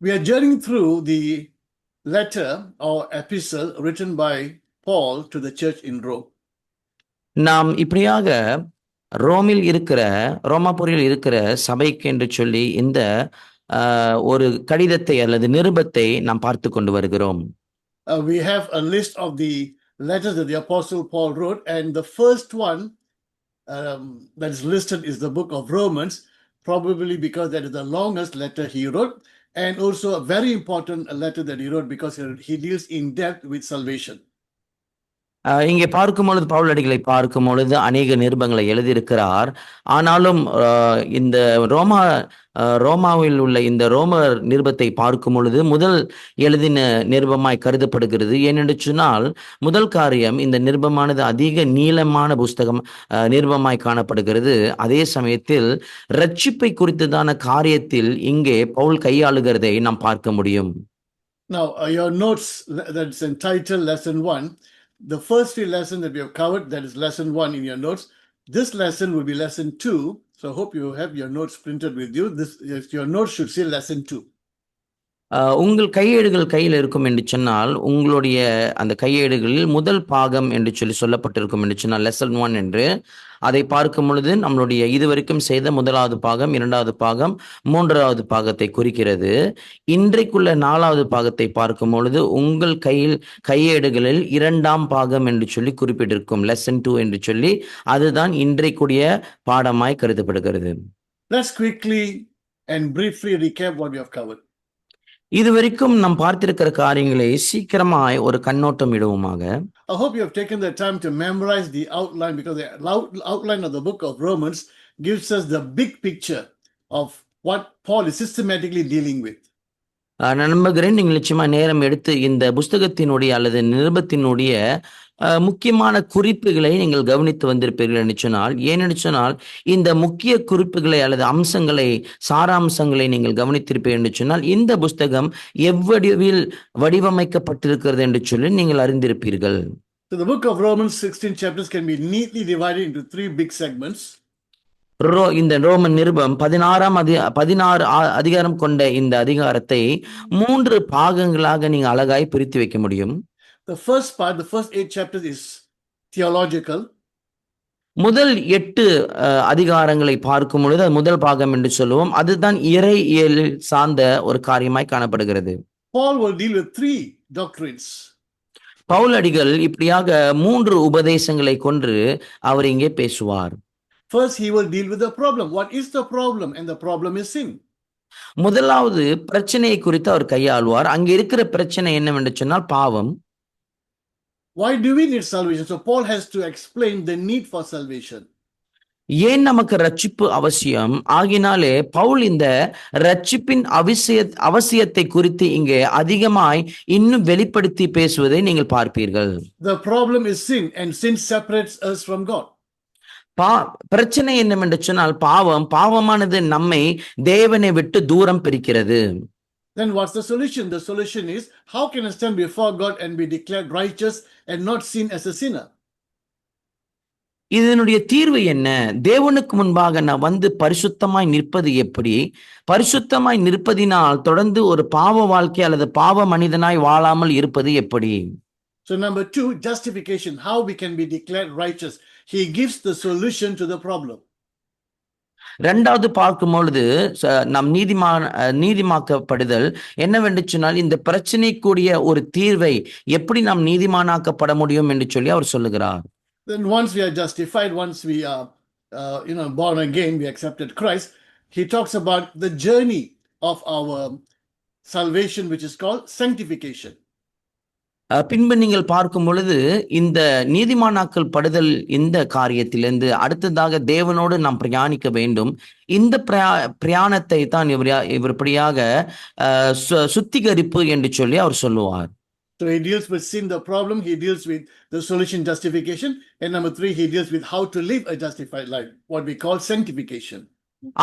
We are journeying through the letter or epistle written by Paul to the church in Rome. நாம் இப்படியாக ரோமாபுரியில் இருக்கிற சபைக்கு என்று சொல்லி இந்த ஒரு கடிதத்தை அல்லது நிருபத்தை நாம் பார்த்து கொண்டு வருகிறோம். We have a list of the letters that the apostle Paul wrote, and the first one that is listed is the book of Romans, probably because that is the longest letter he wrote, and also a very important letter that he wrote because he deals in depth with salvation. இங்கே பார்க்கும் பொழுது பவுலடிகளை பார்க்கும் பொழுது அநேக நிருபங்களை எழுதியிருக்கிறார். ஆனாலும் இந்த ரோமாவில் உள்ள இந்த ரோமர் நிருபத்தை பார்க்கும் பொழுது முதல் எழுதின நிருபமாய் கருதப்படுகிறது. ஏனென்று சொன்னால் முதல் காரியம், இந்த நிருபமானது அதிக நீளமான புஸ்தகம் நிருபமாய் காணப்படுகிறது. அதே சமயத்தில் ரட்சிப்பை குறித்ததான காரியத்தில் இங்கே பவுல் கையாளுகிறதை நாம் பார்க்க முடியும். Now your notes that's entitled lesson 1. The first three lessons that we have covered, that is lesson 1 in your notes. This lesson will be lesson 2. So I hope you have your notes printed with you. Your notes should say lesson 2. உங்கள் கையேடுகள் கையில் இருக்கும் என்று சொன்னால் உங்களுடைய அந்த கையேடுகளில் முதல் பாகம் என்று சொல்லப்பட்டிருக்கும் என்று சொன்னால் லெசன் 1 என்று. அதை பார்க்கும் பொழுது நம்மளுடைய இதுவரைக்கும் செய்த முதலாவது பாகம், இரண்டாவது பாகம், மூன்றாவது பாகத்தை குறிக்கிறது. இன்றைக்குள்ள 4வது பாகத்தை பார்க்கும் பொழுது உங்கள் கையேடுகளில் 2ஆம் பாகம் என்று சொல்லி குறிப்பிட்டிருக்கும் லெசன் 2 என்று சொல்லி. அதுதான் இன்றைக்குடைய பாடமாய் கருதப்படுகிறது. Let's quickly and briefly recap what we have covered. இதுவரைக்கும் நாம் பார்த்திருக்கிற காரியங்களை சீக்கிரமாய் ஒரு கண்ணோட்டம் இடுவோமாக. I hope you have taken the time to memorize the outline, because the outline of the book of Romans gives us the big picture of what Paul is systematically dealing with. நான் நம்புகிறேன் நீங்கள் நிச்சயமா நேரம் எடுத்து இந்த புஸ்தகத்தினுடைய அல்லது நிருபத்தினுடைய முக்கியமான குறிப்புகளை நீங்கள் கவனித்து வந்திருப்பீர்கள் என்று சொன்னால். ஏனென்று சொன்னால் இந்த முக்கிய குறிப்புகளை அல்லது அம்சங்களை, சாராம்சங்களை நீங்கள் கவனித்திருப்பீர்கள் என்று சொன்னால் இந்த புஸ்தகம் எவ்வடிவில் வடிவமைக்கப்பட்டிருக்கிறது என்று சொல்லி நீங்கள் அறிந்திருப்பீர்கள். So the book of Romans 16 chapters can be neatly divided into 3 big segments. இந்த ரோமன் நிருபம் 16 அதிகாரம் கொண்ட இந்த அதிகாரத்தை 3 பாகங்களாக நீங்க அழகாய் பிரித்து வைக்க முடியும். The first part, the first 8 chapters is theological. முதல் 8 அதிகாரங்களை பார்க்கும் பொழுது அது முதல் பாகம் என்று சொல்லுவோம். அதுதான் இறையியல் சார்ந்த ஒரு காரியமாய் காணப்படுகிறது. Paul will deal with 3 doctrines. பவுலடிகள் இப்படியாக 3 உபதேசங்களை கொண்டு அவர் இங்கே பேசுவார். First he will deal with the problem. What is the problem? And the problem is sin. முதலாவது பிரச்சனையை குறித்து அவர் கையாளுவார். அங்க இருக்கிற பிரச்சனை என்னவென்று சொன்னால் பாவம். Why do we need salvation? So Paul has to explain the need for salvation. ஏன் நமக்கு ரட்சிப்பு அவசியம்? ஆகினாலே பவுல் இந்த ரட்சிப்பின் அவசியத்தை குறித்து இங்கே அதிகமாய் இன்னும் வெளிப்படுத்தி பேசுவதை நீங்கள் பார்ப்பீர்கள். The problem is sin, and sin separates us from God. பிரச்சனை என்னவென்று சொன்னால் பாவமானது நம்மை தேவனை விட்டு தூரம் பிரிக்கிறது. Then what's the solution? The solution is, how can I stand before God and be declared righteous and not seen as a sinner? இதனுடைய தீர்வு என்ன? தேவனுக்கு முன்பாக நான் வந்து பரிசுத்தமாய் நிற்பது எப்படி? பரிசுத்தமாய் நிற்பதினால் தொடர்ந்து ஒரு பாவ வாழ்க்கை அல்லது பாவ மனிதனாய் வாழாமல் இருப்பது எப்படி? So number 2, justification. How we can be declared righteous. He gives the solution to the problem. இரண்டாவது பார்க்கும் பொழுது நம் நீதிமாக்கப்படுதல் என்னவென்று சொன்னால் இந்த பிரச்சனைக்குரிய ஒரு தீர்வை எப்படி நாம் நீதிமானாக்கப்பட முடியும் என்று சொல்லி அவர் சொல்லுகிறார். Then once we are justified, once we are born again, we accepted Christ, he talks about the journey of our salvation, which is called sanctification. பின்பு நீங்கள் பார்க்கும் பொழுது இந்த நீதிமானாக்கல் படுதல் இந்த காரியத்திலிருந்து அடுத்ததாக தேவனோடு நாம் பிரயாணிக்க வேண்டும். இந்த பிரயாணத்தை தான் இவர்படியாக சுத்திகரிப்பு என்று சொல்லி அவர் சொல்லுவார். So he deals with sin, the problem. He deals with the solution, justification. And number 3, he deals with how to live a justified life, what we call sanctification.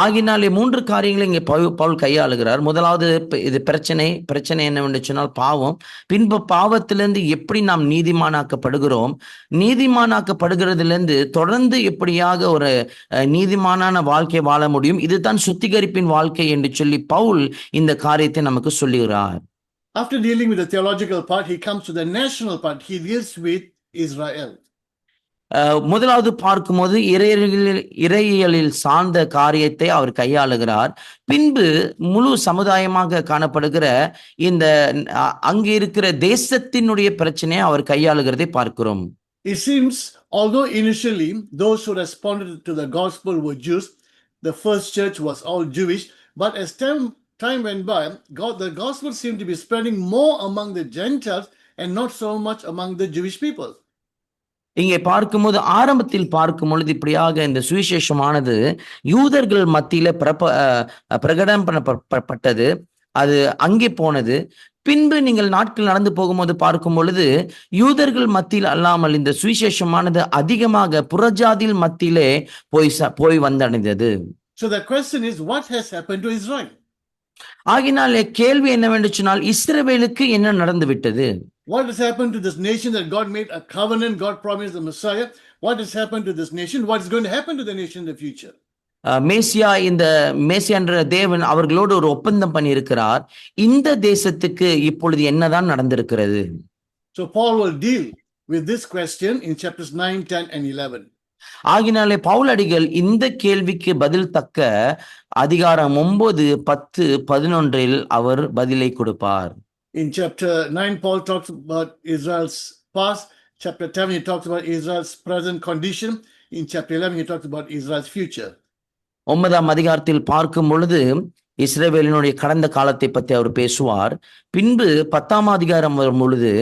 ஆகினாலே 3 காரியங்களை இங்கே பவுல் கையாளுகிறார். முதலாவது இது பிரச்சனை என்னவென்று சொன்னால் பாவம். பின்பு பாவத்திலிருந்து எப்படி நாம் நீதிமானாக்கப்படுகிறோம், நீதிமானாக்கப்படுகிறதிலிருந்து தொடர்ந்து எப்படியாக ஒரு நீதிமானான வாழ்க்கை வாழ முடியும், இதுதான் சுத்திகரிப்பின் வாழ்க்கை என்று சொல்லி பவுல் இந்த காரியத்தை நமக்கு சொல்லுகிறார். After dealing with the theological part, he comes to the national part. He deals with Israel. முதலாவது பார்க்கும்போது இறையியலில் சார்ந்த காரியத்தை அவர் கையாளுகிறார். பின்பு முழு சமுதாயமாக காணப்படுகிற இந்த அங்கே இருக்கிற தேசத்தினுடைய பிரச்சனையை அவர் கையாளுகிறதை பார்க்கிறோம். It seems, although initially those who responded to the gospel were Jews, the first church was all Jewish, but as time went by, the gospel seemed to be spreading more among the Gentiles and not so much among the Jewish people. இங்கே பார்க்கும்போது ஆரம்பத்தில் பார்க்கும் பொழுது இப்படியாக இந்த சுவிசேஷமானது யூதர்கள் மத்தியில பிரகடனம் பண்ணப்பட்டது, அது அங்கே போனது. பின்பு நீங்கள் நாட்கள் நடந்து போகும்போது பார்க்கும் பொழுது யூதர்கள் மத்தியில் அல்லாமல் இந்த சுவிசேஷமானது அதிகமாக புறஜாதியில் மத்தியிலே போய் வந்தடைந்தது. So the question is, what has happened to Israel? ஆகினாலே கேள்வி என்னவென்று சொன்னால், இஸ்ரவேலுக்கு என்ன நடந்து விட்டது? What has happened to this nation that God made a covenant, God promised the Messiah? What has happened to this nation? What is going to happen to the nation in the future? இந்த மேசியா என்ற தேவன் அவர்களோடு ஒரு ஒப்பந்தம் பண்ணி இருக்கிறார். இந்த தேசத்துக்கு இப்பொழுது என்னதான் நடந்திருக்கிறது? So Paul will deal with this question in chapters 9, 10 and 11. ஆகினாலே பவுலடிகள் இந்த கேள்விக்கு பதில் தக்க அதிகாரம் 9, 10, 11 அவர் பதிலை கொடுப்பார். In chapter 9, Paul talks about Israel's past. Chapter 10, he talks about Israel's present condition. In chapter 11, he talks about Israel's future. 9ஆம் அதிகாரத்தில் பார்க்கும் பொழுது இஸ்ரவேலினுடைய கடந்த காலத்தை பற்றி அவர் பேசுவார். பின்பு 10ஆம் அதிகாரம் வரும் பொழுது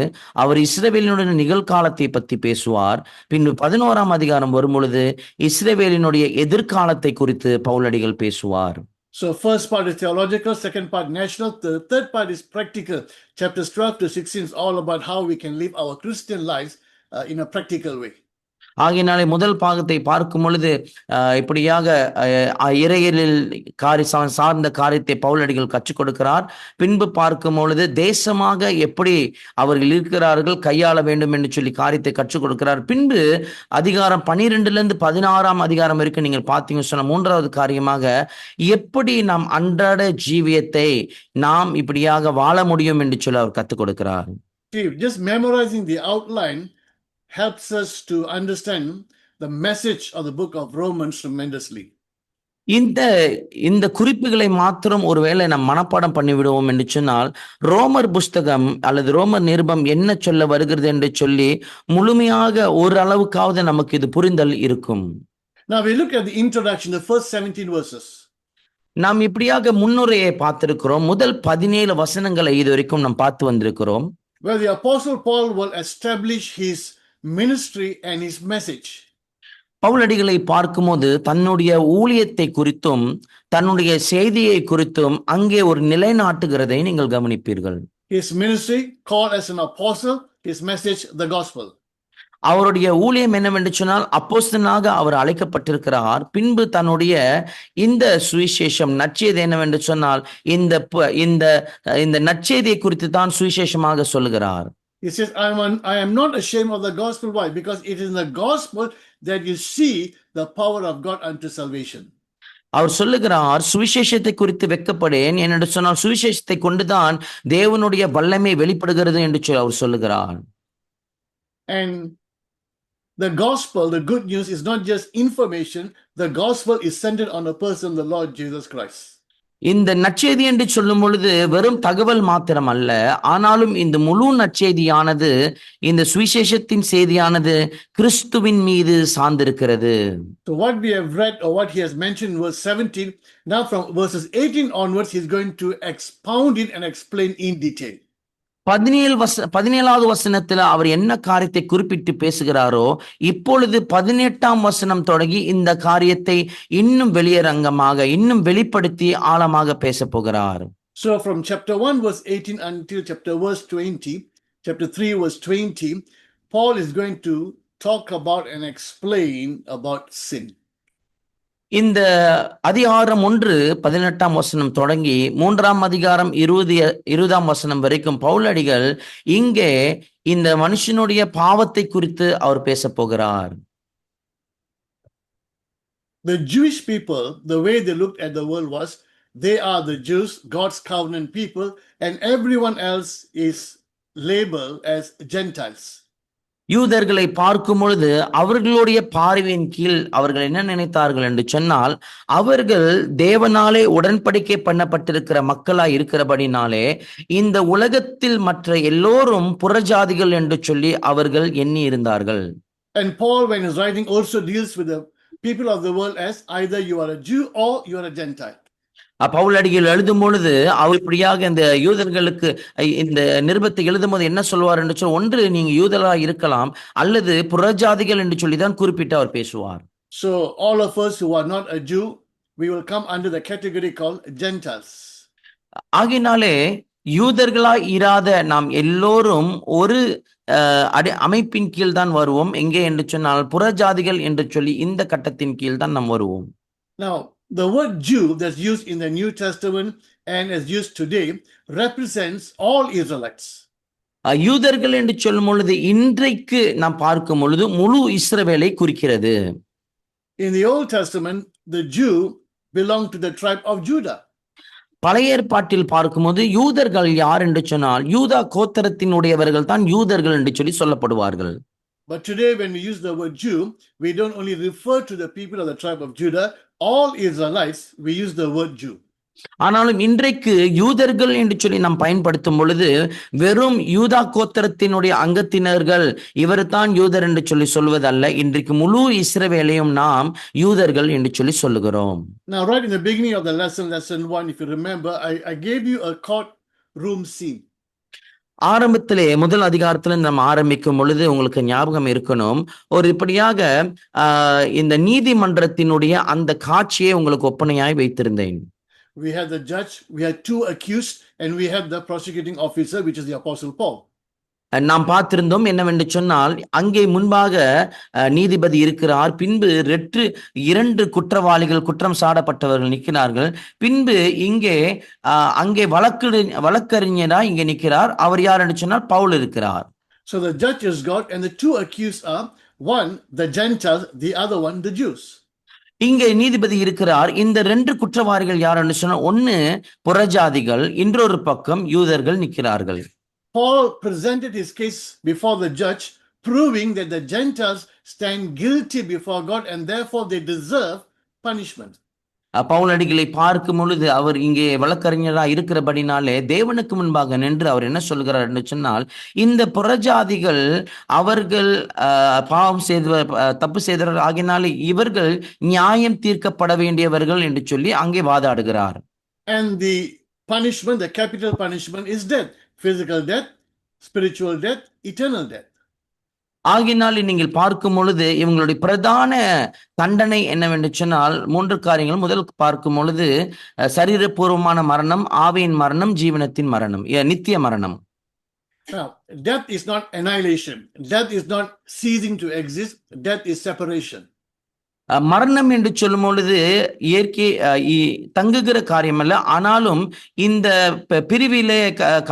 அவர் இஸ்ரவேலினுடைய நிகழ்காலத்தை பற்றி பேசுவார். பின்பு 11ஆம் அதிகாரம் வரும் பொழுது இஸ்ரவேலினுடைய எதிர்காலத்தை குறித்து பவுலடிகள் பேசுவார். So first part is theological, second part national, the third part is practical. Chapters 12 to 16 is all about how we can live our Christian lives in a practical way. ஆகினாலே முதல் பாகத்தை பார்க்கும் பொழுது இப்படியாக இறையியலில் சார்ந்த காரியத்தை பவுலடிகள் கற்றுக் கொடுக்கிறார். பின்பு பார்க்கும் பொழுது தேசமாக எப்படி அவர்கள் இருக்கிறார்கள் கையாள வேண்டும் என்று சொல்லி காரியத்தை கற்றுக் கொடுக்கிறார். பின்பு அதிகாரம் 12 16ஆம் அதிகாரம் வரைக்கும் நீங்கள் பார்த்தீங்கன்னு சொன்ன 3வது காரியமாக எப்படி நாம் அன்றாட ஜீவியத்தை நாம் இப்படியாக வாழ முடியும் என்று சொல்லி அவர் கற்றுக் கொடுக்கிறார். Just memorizing the outline helps us to understand the message of the book of Romans tremendously. இந்த குறிப்புகளை மாத்திரம் ஒருவேளை நாம் மனப்பாடம் பண்ணிவிடுவோம் என்று சொன்னால் ரோமர் புஸ்தகம் அல்லது ரோமர் நிருபம் என்ன சொல்ல வருகிறது என்று சொல்லி முழுமையாக ஒரு அளவுக்காவது நமக்கு இது புரிந்தல் இருக்கும். Now we look at the introduction, the first 17 verses. நாம் இப்படியாக முன்னுரையை பார்த்திருக்கிறோம். முதல் 17 வசனங்களை இதுவரைக்கும் நாம் பார்த்து வந்திருக்கிறோம். Where the apostle Paul will establish his ministry and his message. பவுலடிகளை பார்க்கும்போது தன்னுடைய ஊழியத்தை குறித்தும் தன்னுடைய செய்தியை குறித்தும் அங்கே ஒரு நிலைநாட்டுகிறதை நீங்கள் கவனிப்பீர்கள். His ministry called as an apostle, his message the gospel. அவருடைய ஊழியம் என்னவென்று சொன்னால் அப்போஸ்தலனாக அவர் அழைக்கப்பட்டிருக்கிறார். பின்பு தன்னுடைய இந்த சுவிசேஷம் நற்செய்தி என்னவென்று சொன்னால் இந்த நற்செய்தியை குறித்து தான் சுவிசேஷமாக சொல்லுகிறார். He says, I am not ashamed of the gospel. Why? Because it is in the gospel that you see the power of God unto salvation. அவர் சொல்லுகிறார், சுவிசேஷத்தை குறித்து வெட்கப்படேன் என்று சொன்னால் சுவிசேஷத்தை கொண்டுதான் தேவனுடைய வல்லமை வெளிப்படுகிறது என்று அவர் சொல்லுகிறார். And the gospel, the good news, is not just information. The gospel is centered on a person, the Lord Jesus Christ. இந்த நற்செய்தி என்று சொல்லும் பொழுது வெறும் தகவல் மாத்திரம் அல்ல, ஆனாலும் இந்த முழு நற்செய்தியானது இந்த சுவிசேஷத்தின் செய்தியானது கிறிஸ்துவின் மீது சார்ந்திருக்கிறது. So what we have read or what he has mentioned in verse 17, now from verses 18 onwards he is going to expound it and explain in detail. 17வது வசனத்துல அவர் என்ன காரியத்தை குறிப்பிட்டு பேசுகிறாரோ இப்பொழுது 18ஆம் வசனம் தொடங்கி இந்த காரியத்தை இன்னும் வெளியரங்கமாக இன்னும் வெளிப்படுத்தி ஆழமாக பேச போகிறார். So from chapter 1 verse 18 until chapter 3 verse 20, Paul is going to talk about and explain about sin. இந்த அதிகாரம் 1:18 தொடங்கி 3 அதிகாரம் 20 வரைக்கும் பவுலடிகள் இங்கே இந்த மனுஷனுடைய பாவத்தை குறித்து அவர் பேச போகிறார். The Jewish people, the way they looked at the world was, they are the Jews, God's covenant people, and everyone else is labeled as Gentiles. யூதர்களை பார்க்கும் பொழுது அவர்களுடைய பார்வையின் கீழ் அவர்கள் என்ன நினைத்தார்கள் என்று சொன்னால், அவர்கள் தேவனாலே உடன்படிக்கை பண்ணப்பட்டிருக்கிற மக்களாய் இருக்கிறபடினாலே இந்த உலகத்தில் மற்ற எல்லோரும் புறஜாதிகள் என்று சொல்லி அவர்கள் எண்ணி இருந்தார்கள். And Paul, when he's writing, also deals with the people of the world as either you are a Jew or you are a Gentile. பவுலடிகள் எழுதும் பொழுது அவர் இப்படியாக இந்த யூதர்களுக்கு இந்த நிருபத்தை எழுதும் போது என்ன சொல்வார் என்று சொல், ஒன்று நீங்க யூதரா இருக்கலாம் அல்லது புறஜாதிகள் என்று சொல்லிதான் குறிப்பிட்டு அவர் பேசுவார். So all of us who are not a Jew, we will come under the category called Gentiles. ஆகினாலே யூதர்களாய் இராத நாம் எல்லோரும் ஒரு அமைப்பின் கீழ் தான் வருவோம். எங்கே என்று சொன்னால் புறஜாதிகள் என்று சொல்லி இந்த கட்டத்தின் கீழ் தான் நாம் வருவோம். Now the word Jew that's used in the New Testament and is used today represents all Israelites. யூதர்கள் என்று சொல்லும் பொழுது இன்றைக்கு நாம் பார்க்கும் பொழுது முழு இஸ்ரவேலை குறிக்கிறது. In the Old Testament, the Jew belonged to the tribe of Judah. பழைய ஏற்பாட்டில் பார்க்கும்போது யூதர்கள் யார் என்று சொன்னால் யூதா கோத்திரத்தினுடையவர்கள் தான் யூதர்கள் என்று சொல்லி சொல்லப்படுவார்கள். But today when we use the word Jew, we don't only refer to the people of the tribe of Judah, all Israelites, we use the word Jew. ஆனாலும் இன்றைக்கு யூதர்கள் என்று சொல்லி நாம் பயன்படுத்தும் பொழுது வெறும் யூதா கோத்திரத்தினுடைய அங்கத்தினர்கள் இவர் தான் யூதர் என்று சொல்லி சொல்வதல்ல, இன்றைக்கு முழு இஸ்ரவேலையும் நாம் யூதர்கள் என்று சொல்லி சொல்லுகிறோம். Now right in the beginning of the lesson 1, if you remember, I gave you a court room scene. ஆரம்பத்திலே முதல் அதிகாரத்துல நம்ம ஆரம்பிக்கும் பொழுது உங்களுக்கு ஞாபகம் இருக்கணும், ஒரு இப்படியாக இந்த நீதிமன்றத்தினுடைய அந்த காட்சியை உங்களுக்கு ஒப்பனையாய் வைத்திருந்தேன். We had the judge, we had two accused, and we had the prosecuting officer, which is the Apostle Paul. நாம் பார்த்திருந்தோம் என்னவென்று சொன்னால், அங்கே முன்பாக நீதிபதி இருக்கிறார், பின்பு 2 குற்றவாளிகள் குற்றம் சாடப்பட்டவர்கள் நிற்கிறார்கள், பின்பு இங்கே அங்கே வழக்கறிஞராய் இங்கே நிற்கிறார். அவர் யார் என்று சொன்னால் பவுல் இருக்கிறார். So the judge is God and the two accused are, one the Gentiles, the other one the Jews. இங்கே நீதிபதி இருக்கிறார். இந்த 2 குற்றவாளிகள் யார் என்று சொன்னால், ஒன்னு புறஜாதிகள், இன்னொரு பக்கம் யூதர்கள் நிற்கிறார்கள். Paul presented his case before the judge, proving that the Gentiles stand guilty before God and therefore they deserve punishment. பவுலடிகளை பார்க்கும் பொழுது அவர் இங்கே வழக்கறிஞராக இருக்கிறபடினாலே தேவனுக்கு முன்பாக நின்று அவர் என்ன சொல்கிறார் என்று சொன்னால், இந்த புறஜாதிகள் அவர்கள் பாவம் தப்பு செய்தவர்கள் ஆகினாலே இவர்கள் நியாயம் தீர்க்கப்பட வேண்டியவர்கள் என்று சொல்லி அங்கே வாதாடுகிறார். And the punishment, the capital punishment is death. Physical death, spiritual death, eternal death. ஆகினால் நீங்கள் பார்க்கும் பொழுது இவங்களுடைய பிரதான தண்டனை என்னவென்று சொன்னால் 3 காரியங்கள். முதல் பார்க்கும் பொழுது சரீரபூர்வமான மரணம், ஆவியின் மரணம், ஜீவனத்தின் மரணம், நித்திய மரணம். Now, death is not annihilation. Death is not ceasing to exist. Death is separation. மரணம் என்று சொல்லும் பொழுது இயற்கை தங்குகிற காரியம் அல்ல, ஆனாலும் இந்த பிரிவிலே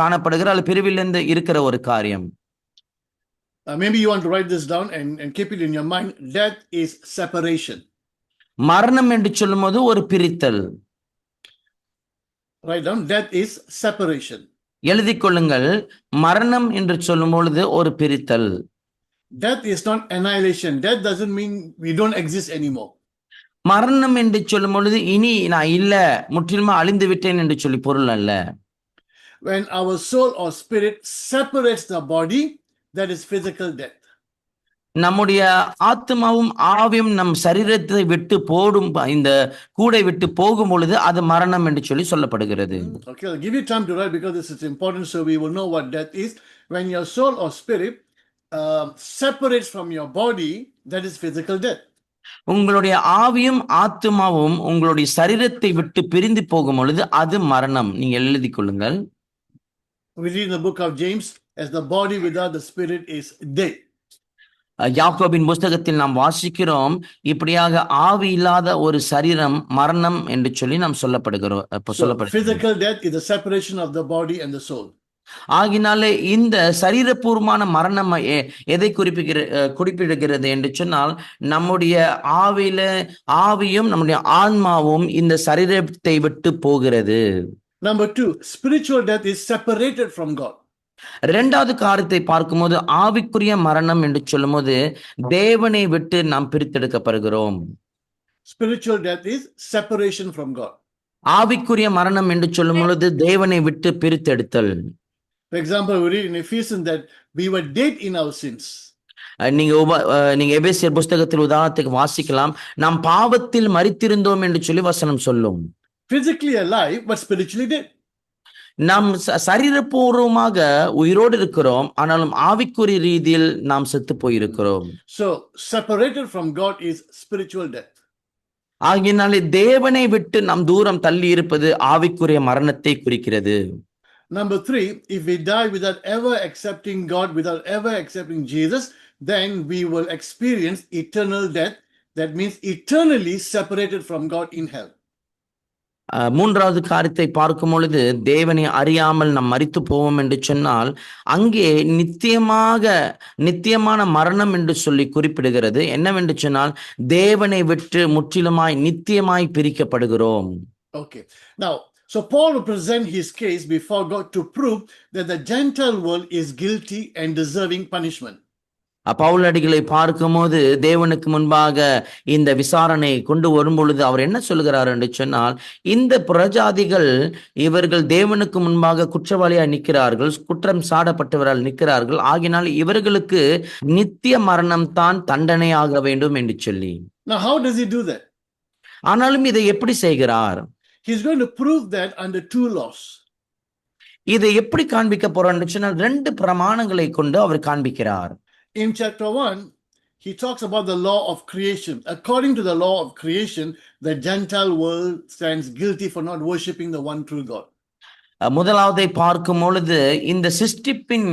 காணப்படுகிற அல்லது பிரிவிலிருந்து இருக்கிற ஒரு காரியம். Maybe you want to write this down and keep it in your mind. Death is separation. மரணம் என்று சொல்லும் போது ஒரு பிரித்தல். Write down, death is separation. எழுதிக் கொள்ளுங்கள், மரணம் என்று சொல்லும் பொழுது ஒரு பிரித்தல். Death is not annihilation. Death doesn't mean we don't exist anymore. மரணம் என்று சொல்லும் பொழுது இனி நான் இல்ல, முற்றிலுமா அழிந்து விட்டேன் என்று சொல்லி பொருள் அல்ல. When our soul or spirit separates the body, that is physical death. நம்முடைய ஆத்மாவும் ஆவியும் நம் சரீரத்தை விட்டு போடும், இந்த கூடை விட்டு போகும் பொழுது அது மரணம் என்று சொல்லி சொல்லப்படுகிறது. Okay, I'll give you time to write because this is important so we will know what death is. When your soul or spirit separates from your body, that is physical death. உங்களுடைய ஆவியும் ஆத்மாவும் உங்களுடைய சரீரத்தை விட்டு பிரிந்து போகும் பொழுது அது மரணம். நீங்க எழுதி கொள்ளுங்கள். We read in the book of James, as the body without the spirit is dead. யாக்கோபின் புஸ்தகத்தில் நாம் வாசிக்கிறோம், இப்படியாக ஆவி இல்லாத ஒரு சரீரம் மரணம் என்று சொல்லி நாம் So, சொல்லப்படுகிறோம். physical death is the separation of the body and the soul. ஆகினாலே இந்த சரீரபூர்வமான மரணம் எதை குறிப்பிடுகிறது என்று சொன்னால், நம்முடைய ஆவியும் நம்முடைய ஆன்மாவும் இந்த சரீரத்தை விட்டு போகிறது. Number 2, spiritual death is separated from God. இரண்டாவது காரியத்தை பார்க்கும்போது, ஆவிக்குரிய மரணம் என்று சொல்லும் போது தேவனை விட்டு நாம் பிரித்தெடுக்கப்படுகிறோம். Spiritual death is separation from God. ஆவிக்குரிய மரணம் என்று சொல்லும் பொழுது தேவனை விட்டு பிரித்தெடுத்தல். For example, we read in Ephesians that we were dead in our sins. நீங்க எபேசியர் புஸ்தகத்தில் உதாரணத்துக்கு வாசிக்கலாம், நாம் பாவத்தில் மரித்திருந்தோம் என்று சொல்லி வசனம் சொல்லும். Physically alive, but spiritually dead. நாம் சரீரபூர்வமாக உயிரோடு இருக்கிறோம், ஆனாலும் ஆவிக்குரிய ரீதியில் நாம் செத்து போயிருக்கிறோம். So, separated from God is spiritual death. ஆகினாலே தேவனை விட்டு நாம் தூரம் தள்ளி இருப்பது ஆவிக்குரிய மரணத்தை குறிக்கிறது. Number 3, if we die without ever accepting God, without ever accepting Jesus, then we will experience eternal death. That means eternally separated from God in hell. மூன்றாவது காரியத்தை பார்க்கும் பொழுது, தேவனை அறியாமல் நாம் மரித்து போவோம் என்று சொன்னால், அங்கே நித்தியமான மரணம் என்று சொல்லி குறிப்பிடுகிறது. என்னவென்று சொன்னால், தேவனை விட்டு முற்றிலுமாய் நித்தியமாய் பிரிக்கப்படுகிறோம். Okay. Now, so Paul will present his case before God to prove that the Gentile world is guilty and deserving punishment. பவுலடிகளை பார்க்கும்போது தேவனுக்கு முன்பாக இந்த விசாரணை கொண்டு வரும் பொழுது அவர் என்ன சொல்கிறார் என்று சொன்னால், இந்த புறஜாதிகள் இவர்கள் தேவனுக்கு முன்பாக குற்றவாளியாய் நிற்கிறார்கள், குற்றம் சாடப்பட்டவரால் நிற்கிறார்கள், ஆகினால் இவர்களுக்கு நித்திய மரணம் தான் தண்டனையாக வேண்டும் என்று சொல்லி. Now, how does he do that? ஆனாலும் இதை எப்படி செய்கிறார்? He is going to prove that under 2 laws. இதை எப்படி காண்பிக்க போறார் என்று சொன்னால், 2 பிரமாணங்களை கொண்டு அவர் காண்பிக்கிறார். In chapter 1, he talks about the law of creation. According to the law of creation, the Gentile world stands guilty for not worshipping the one true God. முதலாவதை பார்க்கும் பொழுது இந்த சிஸ்டிப்பின்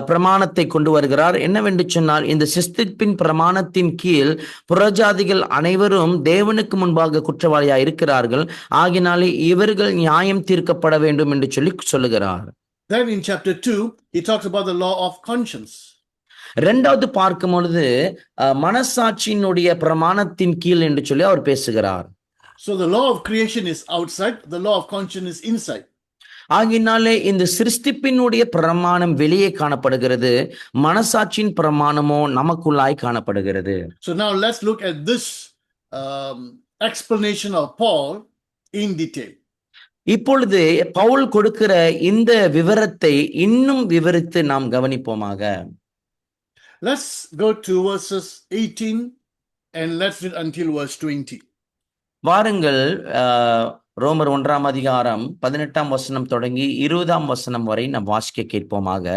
பிரமாணத்தை கொண்டு வருகிறார். என்னவென்று சொன்னால், இந்த சிஸ்டிப்பின் பிரமாணத்தின் கீழ் புறஜாதிகள் அனைவரும் தேவனுக்கு முன்பாக குற்றவாளியாக இருக்கிறார்கள், ஆகினாலே இவர்கள் நியாயம் தீர்க்கப்பட வேண்டும் என்று சொல்லி சொல்லுகிறார். Then in chapter 2, he talks about the law of conscience. இரண்டாவது பார்க்கும் பொழுது மனசாட்சியினுடைய பிரமாணத்தின் கீழ் என்று சொல்லி அவர் பேசுகிறார். So the law of creation is outside, the law of conscience is inside. ஆகினாலே இந்த சிருஷ்டிப்பினுடைய பிரமாணம் வெளியே காணப்படுகிறது, மனசாட்சியின் பிரமாணமோ நமக்குள்ளாய் காணப்படுகிறது. So now let's look at this explanation of Paul in detail. இப்பொழுது பவுல் கொடுக்கிற இந்த விவரத்தை இன்னும் விவரித்து நாம் கவனிப்போமாக. Let's go to verses 18 and let's read until verse 20. வாருங்கள், ரோமர் 1ஆம் அதிகாரம் 18ஆம் வசனம் தொடங்கி 20ஆம் வசனம் வரை நாம் வாசிக்க கேட்போமாக.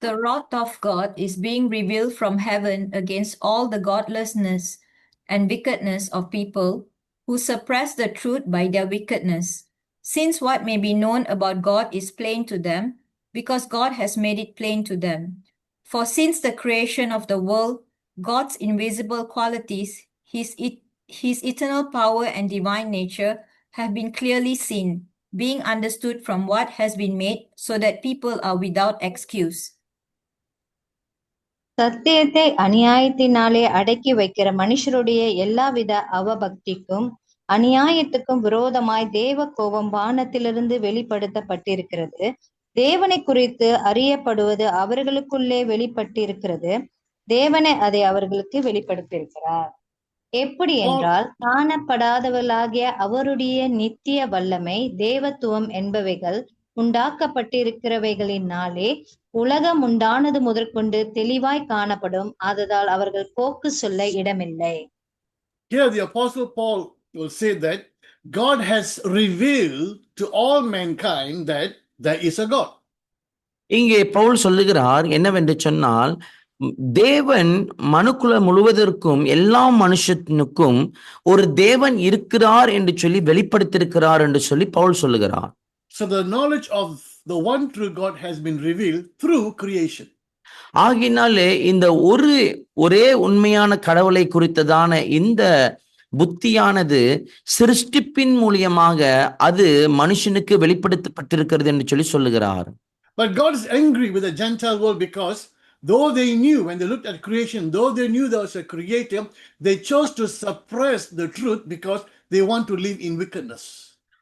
The wrath of God is being revealed from heaven against all the godlessness and wickedness of people who suppress the truth by their wickedness. Since what may be known about God is plain to them, because God has made it plain to them. For since the creation of the world, God's invisible qualities, his eternal power and divine nature have been clearly seen, being understood from what has been made, so that people are without excuse. சத்தியத்தை அநியாயத்தினாலே அடக்கி வைக்கிற மனுஷருடைய எல்லாவித அவபக்திக்கும் அநியாயத்துக்கும் விரோதமாய் தேவ கோபம் வானத்திலிருந்து வெளிப்படுத்தப்பட்டிருக்கிறது. தேவனை குறித்து அறியப்படுவது அவர்களுக்குள்ளே வெளிப்பட்டிருக்கிறது. தேவனை அதை அவர்களுக்கு வெளிப்படுத்தியிருக்கிறார். எப்படி என்றால், காணப்படாதவர்களாகிய அவருடைய நித்திய வல்லமை, தேவத்துவம் என்பவைகள் உண்டாக்கப்பட்டிருக்கிறவைகளினாலே உலகம் உண்டானது முதற்கொண்டு தெளிவாய் காணப்படும். ஆததால் அவர்கள் போக்கு சொல்ல இடமில்லை. Here the Apostle Paul will say that God has revealed to all mankind that there is a God. இங்கே பவுல் சொல்லுகிறார் என்னவென்று சொன்னால், தேவன் மனுக்குல முழுவதற்கும் எல்லா மனுஷனுக்கும் ஒரு தேவன் இருக்கிறார் என்று சொல்லி வெளிப்படுத்தியிருக்கிறார் என்று சொல்லி பவுல் சொல்லுகிறார். So the knowledge of the one true God has been revealed through creation. ஆகினாலே இந்த ஒரே உண்மையான கடவுளை குறித்ததான இந்த புத்தியானது சிருஷ்டிப்பின் மூலியமாக அது மனுஷனுக்கு வெளிப்படுத்தப்பட்டிருக்கிறது என்று சொல்லி சொல்லுகிறார். But God is angry with the Gentile world because though they knew, when they looked at creation, though they knew there was a creator, they chose to suppress the truth because they want to live in wickedness.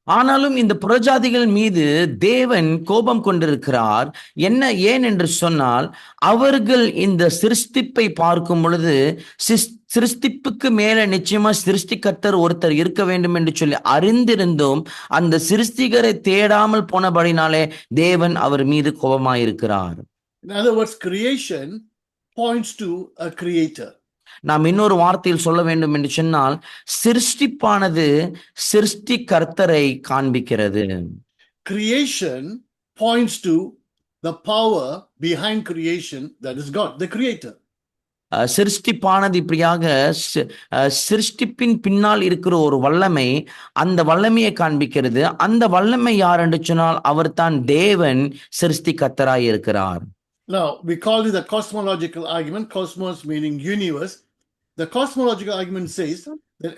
ஆனாலும் இந்த புறஜாதிகள் மீது தேவன் கோபம் கொண்டிருக்கிறார். ஏன் என்று சொன்னால், அவர்கள் இந்த சிருஷ்டிப்பை பார்க்கும் பொழுது சிருஷ்டிப்புக்கு மேல நிச்சயமா சிருஷ்டிகர்த்தர் ஒருத்தர் இருக்க வேண்டும் என்று சொல்லி அறிந்திருந்தும் அந்த சிருஷ்டிகரை தேடாமல் போனபடினாலே தேவன் அவர் மீது கோபமாயிருக்கிறார். In other words, creation points to a creator. நாம் இன்னொரு வார்த்தையில் சொல்ல வேண்டும் என்று சொன்னால், சிருஷ்டிப்பானது சிருஷ்டிகர்த்தரை காண்பிக்கிறது. Creation points to the power behind creation, that is God, the creator. சிருஷ்டிப்பானது இப்படியாக சிருஷ்டிப்பின் பின்னால் இருக்கிற ஒரு வல்லமை, அந்த வல்லமையை காண்பிக்கிறது. அந்த வல்லமை யார் என்று சொன்னால் அவர் தான் தேவன், சிருஷ்டிகர்த்தராய் இருக்கிறார். Now, we call it the cosmological argument, cosmos meaning universe. The cosmological argument says that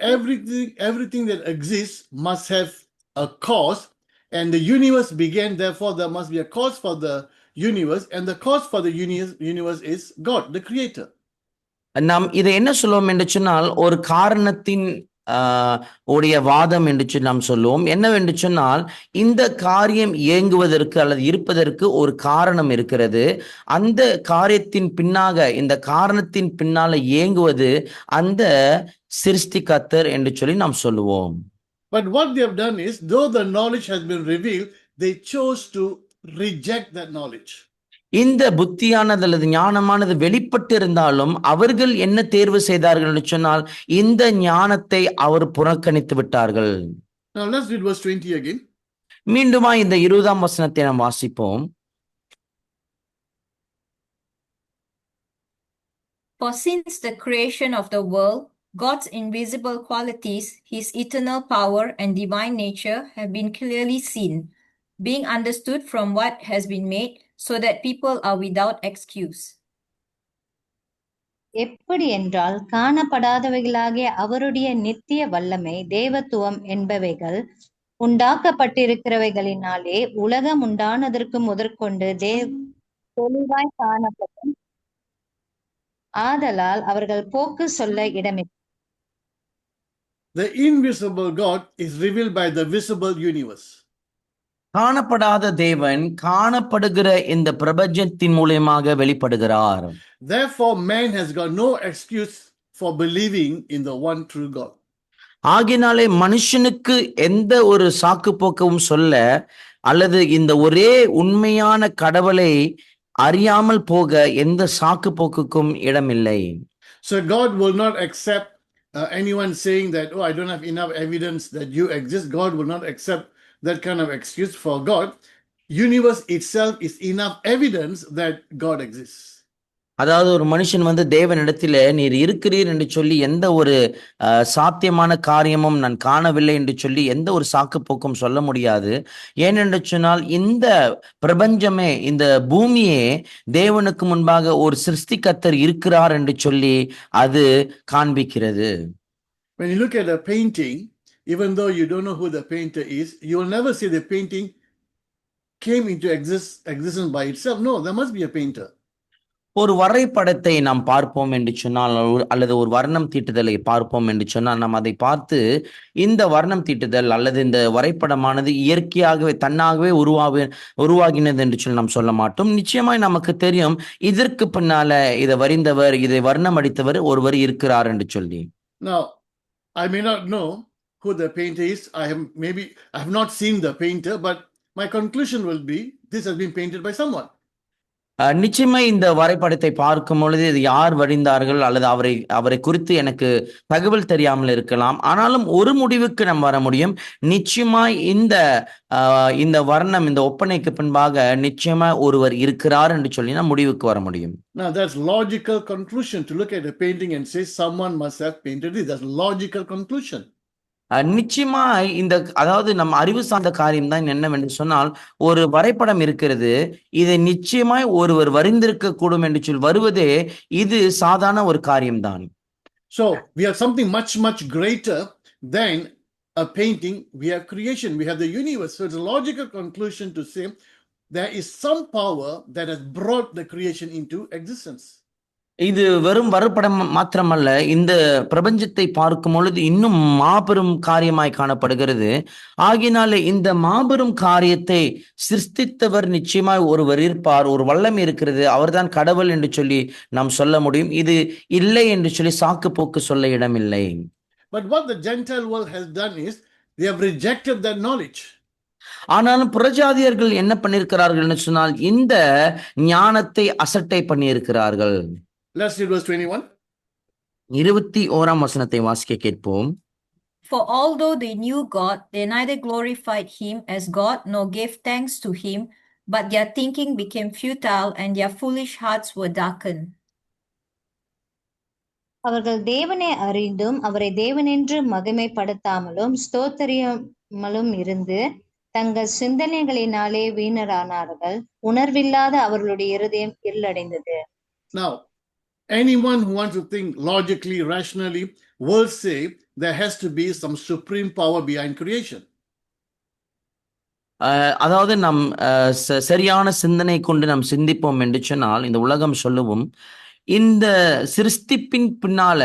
everything that exists must have a cause, and the universe began, therefore there must be a cause for the universe, and the cause for the universe is God, the creator. நாம் இதை என்ன சொல்லுவோம் என்று சொன்னால், ஒரு காரணத்தின் உடைய வாதம் என்று சொல்லி நாம் சொல்லுவோம். என்னவென்று சொன்னால், இந்த காரியம் இயங்குவதற்கு அல்லது இருப்பதற்கு ஒரு காரணம் இருக்கிறது. அந்த காரியத்தின் பின்னாக, இந்த காரணத்தின் பின்னால இயங்குவது அந்த சிருஷ்டிகர்த்தர் என்று சொல்லி நாம் சொல்லுவோம். But what they have done is, though the knowledge has been revealed, they chose to reject that knowledge. இந்த புத்தியானது அல்லது ஞானமானது வெளிப்பட்டு இருந்தாலும் அவர்கள் என்ன தேர்வு செய்தார்கள் என்று சொன்னால், இந்த ஞானத்தை அவர் புறக்கணித்து விட்டார்கள். Now let's read verse 20 again. மீண்டுமா இந்த 20ஆம் வசனத்தை நாம் வாசிப்போம். For since the creation of the world, God's invisible qualities, his eternal power and divine nature have been clearly seen, being understood from what has been made, so that people are without excuse. எப்படி என்றால், காணப்படாதவைகளாகிய அவருடைய நித்திய வல்லமை, தேவத்துவம் என்பவைகள் உண்டாக்கப்பட்டிருக்கிறவைகளினாலே உலகம் உண்டானதற்கு முதற்கொண்டு தெளிவாய் காணப்படும். ஆதலால் அவர்கள் போக்கு சொல்ல இடமில்லை. The invisible God is revealed by the visible universe. காணப்படாத தேவன் காணப்படுகிற இந்த பிரபஞ்சத்தின் மூலமாக வெளிப்படுகிறார். Therefore, man has got no excuse for believing in the one true God. ஆகினாலே மனுஷனுக்கு எந்த ஒரு சாக்கு போக்கவும் சொல்ல அல்லது இந்த ஒரே உண்மையான கடவுளை அறியாமல் போக எந்த சாக்கு போக்குக்கும் இடமில்லை. So God will not accept anyone saying that, oh, I don't have enough evidence that you exist. God will not accept that kind of excuse. For God, universe itself is enough evidence that God exists. அதாவது ஒரு மனுஷன் தேவனிடத்தில் நீர் இருக்கிறீர் என்று சொல்லி எந்த ஒரு சாத்தியமான காரியமும் நான் காணவில்லை என்று சொல்லி எந்த ஒரு சாக்கு போக்கும் சொல்ல முடியாது. ஏனென்று சொன்னால் இந்த பிரபஞ்சமே, இந்த பூமியே தேவனுக்கு முன்பாக ஒரு சிருஷ்டிகர்த்தர் இருக்கிறார் என்று சொல்லி அது காண்பிக்கிறது. When you look at a painting, even though you don't know who the painter is, you will never say the painting came into existence by itself. No, there must be a painter. ஒரு வரைபடத்தை நாம் பார்ப்போம் என்று சொன்னால் அல்லது ஒரு வர்ணம் தீட்டுதலை பார்ப்போம் என்று சொன்னால் நாம் அதை பார்த்து இந்த வர்ணம் தீட்டுதல் அல்லது இந்த வரைபடமானது இயற்கையாகவே தன்னாகவே உருவாகினது என்று சொல்லி நாம் சொல்ல மாட்டோம். நிச்சயமாய் நமக்கு தெரியும் இதற்கு பின்னால இதை வரைந்தவர், இதை வர்ணம் அடித்தவர் ஒருவர் இருக்கிறார் என்று சொல்லி. Now, I may not know who the painter is. I have not seen the painter, but my conclusion will be this has been painted by someone. நிச்சயமா இந்த வரைபடத்தை பார்க்கும் பொழுது இது யார் வரைந்தார்கள் அல்லது அவரை குறித்து எனக்கு தகவல் தெரியாமல் இருக்கலாம். ஆனாலும் ஒரு முடிவுக்கு நம்ம வர முடியும். நிச்சயமாய் இந்த வர்ணம், இந்த ஒப்பனைக்கு பின்பாக நிச்சயமா ஒருவர் இருக்கிறார் என்று சொல்லி நான் முடிவுக்கு வர முடியும். Now that's logical conclusion to look at a painting and say someone must have painted it. That's logical conclusion. நிச்சயமாய் இந்த அதாவது நம்ம அறிவு சார்ந்த காரியம் தான் என்னவென்று சொன்னால் ஒரு வரைபடம் இருக்கிறது. இதை நிச்சயமாய் ஒருவர் வரிந்திருக்க கூடும் என்று சொல்லி வருவதே இது சாதாரண ஒரு காரியம்தான். So we have something much, much greater than a painting. We have creation. We have the universe. So it's a logical conclusion to say there is some power that has brought the creation into existence. இது வெறும் வரைபடம் மாத்திரமல்ல, இந்த பிரபஞ்சத்தை பார்க்கும் பொழுது இன்னும் மாபெரும் காரியமாய் காணப்படுகிறது. ஆகினாலே இந்த மாபெரும் காரியத்தை சிருஷ்டித்தவர் நிச்சயமாய் ஒருவர் இருப்பார், ஒரு வல்லமை இருக்கிறது, அவர்தான் கடவுள் என்று சொல்லி நாம் சொல்ல முடியும். இது இல்லை என்று சொல்லி சாக்கு போக்கு சொல்ல இடமில்லை. But what the Gentile world has done is they have rejected that knowledge. ஆனாலும் புறஜாதியர்கள் என்ன பண்ணியிருக்கிறார்கள் என்று சொன்னால் இந்த ஞானத்தை அசட்டை பண்ணியிருக்கிறார்கள். Let's read verse 21. 21ஆம் வசனத்தை வாசிக்க கேட்போம். For although they knew God, they neither glorified him as God nor gave thanks to him, but their thinking became futile and their foolish hearts were darkened. அவர்கள் தேவனை அறிந்தும் அவரை தேவனென்று மகிமைப்படுத்தாமலும் ஸ்தோத்திரமலும் இருந்து தங்கள் சிந்தனைகளினாலே வீணரானார்கள். உணர்வில்லாத அவர்களுடைய இருதயம் இருளடைந்தது. Now, anyone who wants to think logically, rationally, will say there has to be some supreme power behind creation. அதாவது நம் சரியான சிந்தனை கொண்டு நாம் சிந்திப்போம் என்று சொன்னால் இந்த உலகம் சொல்லுவோம், இந்த சிருஷ்டிப்பின் பின்னால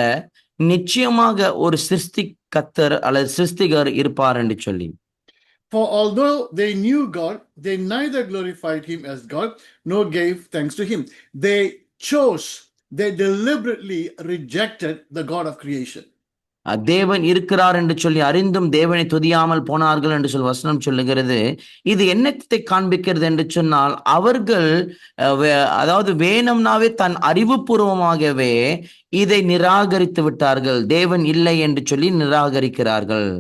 நிச்சயமாக ஒரு சிருஷ்டிகர்த்தர் அல்லது சிருஷ்டிகர் இருப்பார் என்று சொல்லி. For although they knew God, they neither glorified him as God nor gave thanks to him. They deliberately rejected the God of creation. தேவன் இருக்கிறார் என்று சொல்லி அறிந்தும் தேவனை துதியாமல் போனார்கள் என்று சொல்லி வசனம் சொல்லுகிறது. இது என்னத்தை காண்பிக்கிறது என்று சொன்னால் அவர்கள் அதாவது வேணும்னாவே தன் அறிவுபூர்வமாகவே இதை நிராகரித்து விட்டார்கள். தேவன் இல்லை என்று சொல்லி நிராகரிக்கிறார்கள்.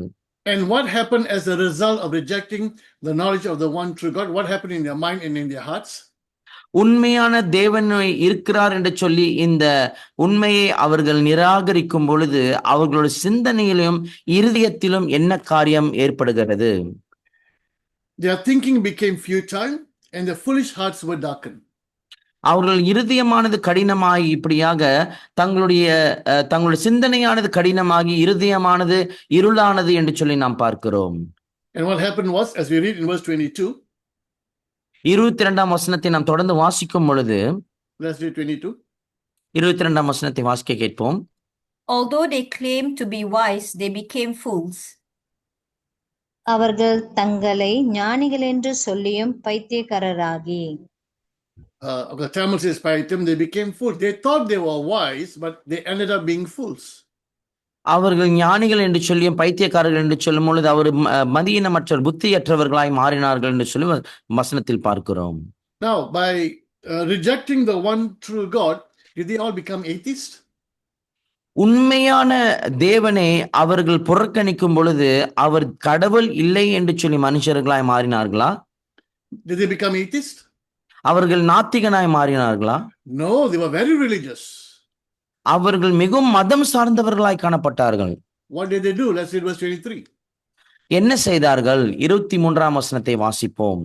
And what happened as a result of rejecting the knowledge of the one true God? What happened in their mind and in their hearts? உண்மையான தேவன் இருக்கிறார் என்று சொல்லி இந்த உண்மையை அவர்கள் நிராகரிக்கும் பொழுது அவர்களுடைய சிந்தனையிலும் இருதயத்திலும் என்ன காரியம் ஏற்படுகிறது? Their thinking became futile and their foolish hearts were darkened. அவர்கள் இருதயமானது கடினமாகி இப்படியாக தங்களுடைய சிந்தனையானது கடினமாகி இருதயமானது இருளானது என்று சொல்லி நாம் பார்க்கிறோம். And what happened was, as we read in verse 22, 22ஆம் வசனத்தை நாம் தொடர்ந்து வாசிக்கும் பொழுது, let's read 22. 22ஆம் வசனத்தை வாசிக்க கேட்போம். Although they claimed to be wise, they became fools. அவர்கள் தங்களை ஞானிகள் என்று சொல்லியும் பைத்தியக்காரராகி. The Tamil says paitam, they became fools. They thought they were wise, but they ended up being fools. அவர்கள் ஞானிகள் என்று சொல்லியும் பைத்தியக்காரர்கள் என்று சொல்லும் பொழுது அவர் மதியினமற்ற புத்தியற்றவர்களாய் மாறினார்கள் என்று சொல்லி வசனத்தில் பார்க்கிறோம். Now, by rejecting the one true God, did they all become atheists? உண்மையான தேவனை அவர்கள் புறக்கணிக்கும் பொழுது அவர் கடவுள் இல்லை என்று சொல்லி மனுஷர்களாய் மாறினார்களா? Did they become atheists? அவர்கள் நாத்திகனாய் மாறினார்களா? No, they were very religious. அவர்கள் மிகவும் மதம் சார்ந்தவர்களாய் காணப்பட்டார்கள். What did they do? Let's read verse 23. என்ன செய்தார்கள்? 23ஆம் வசனத்தை வாசிப்போம்.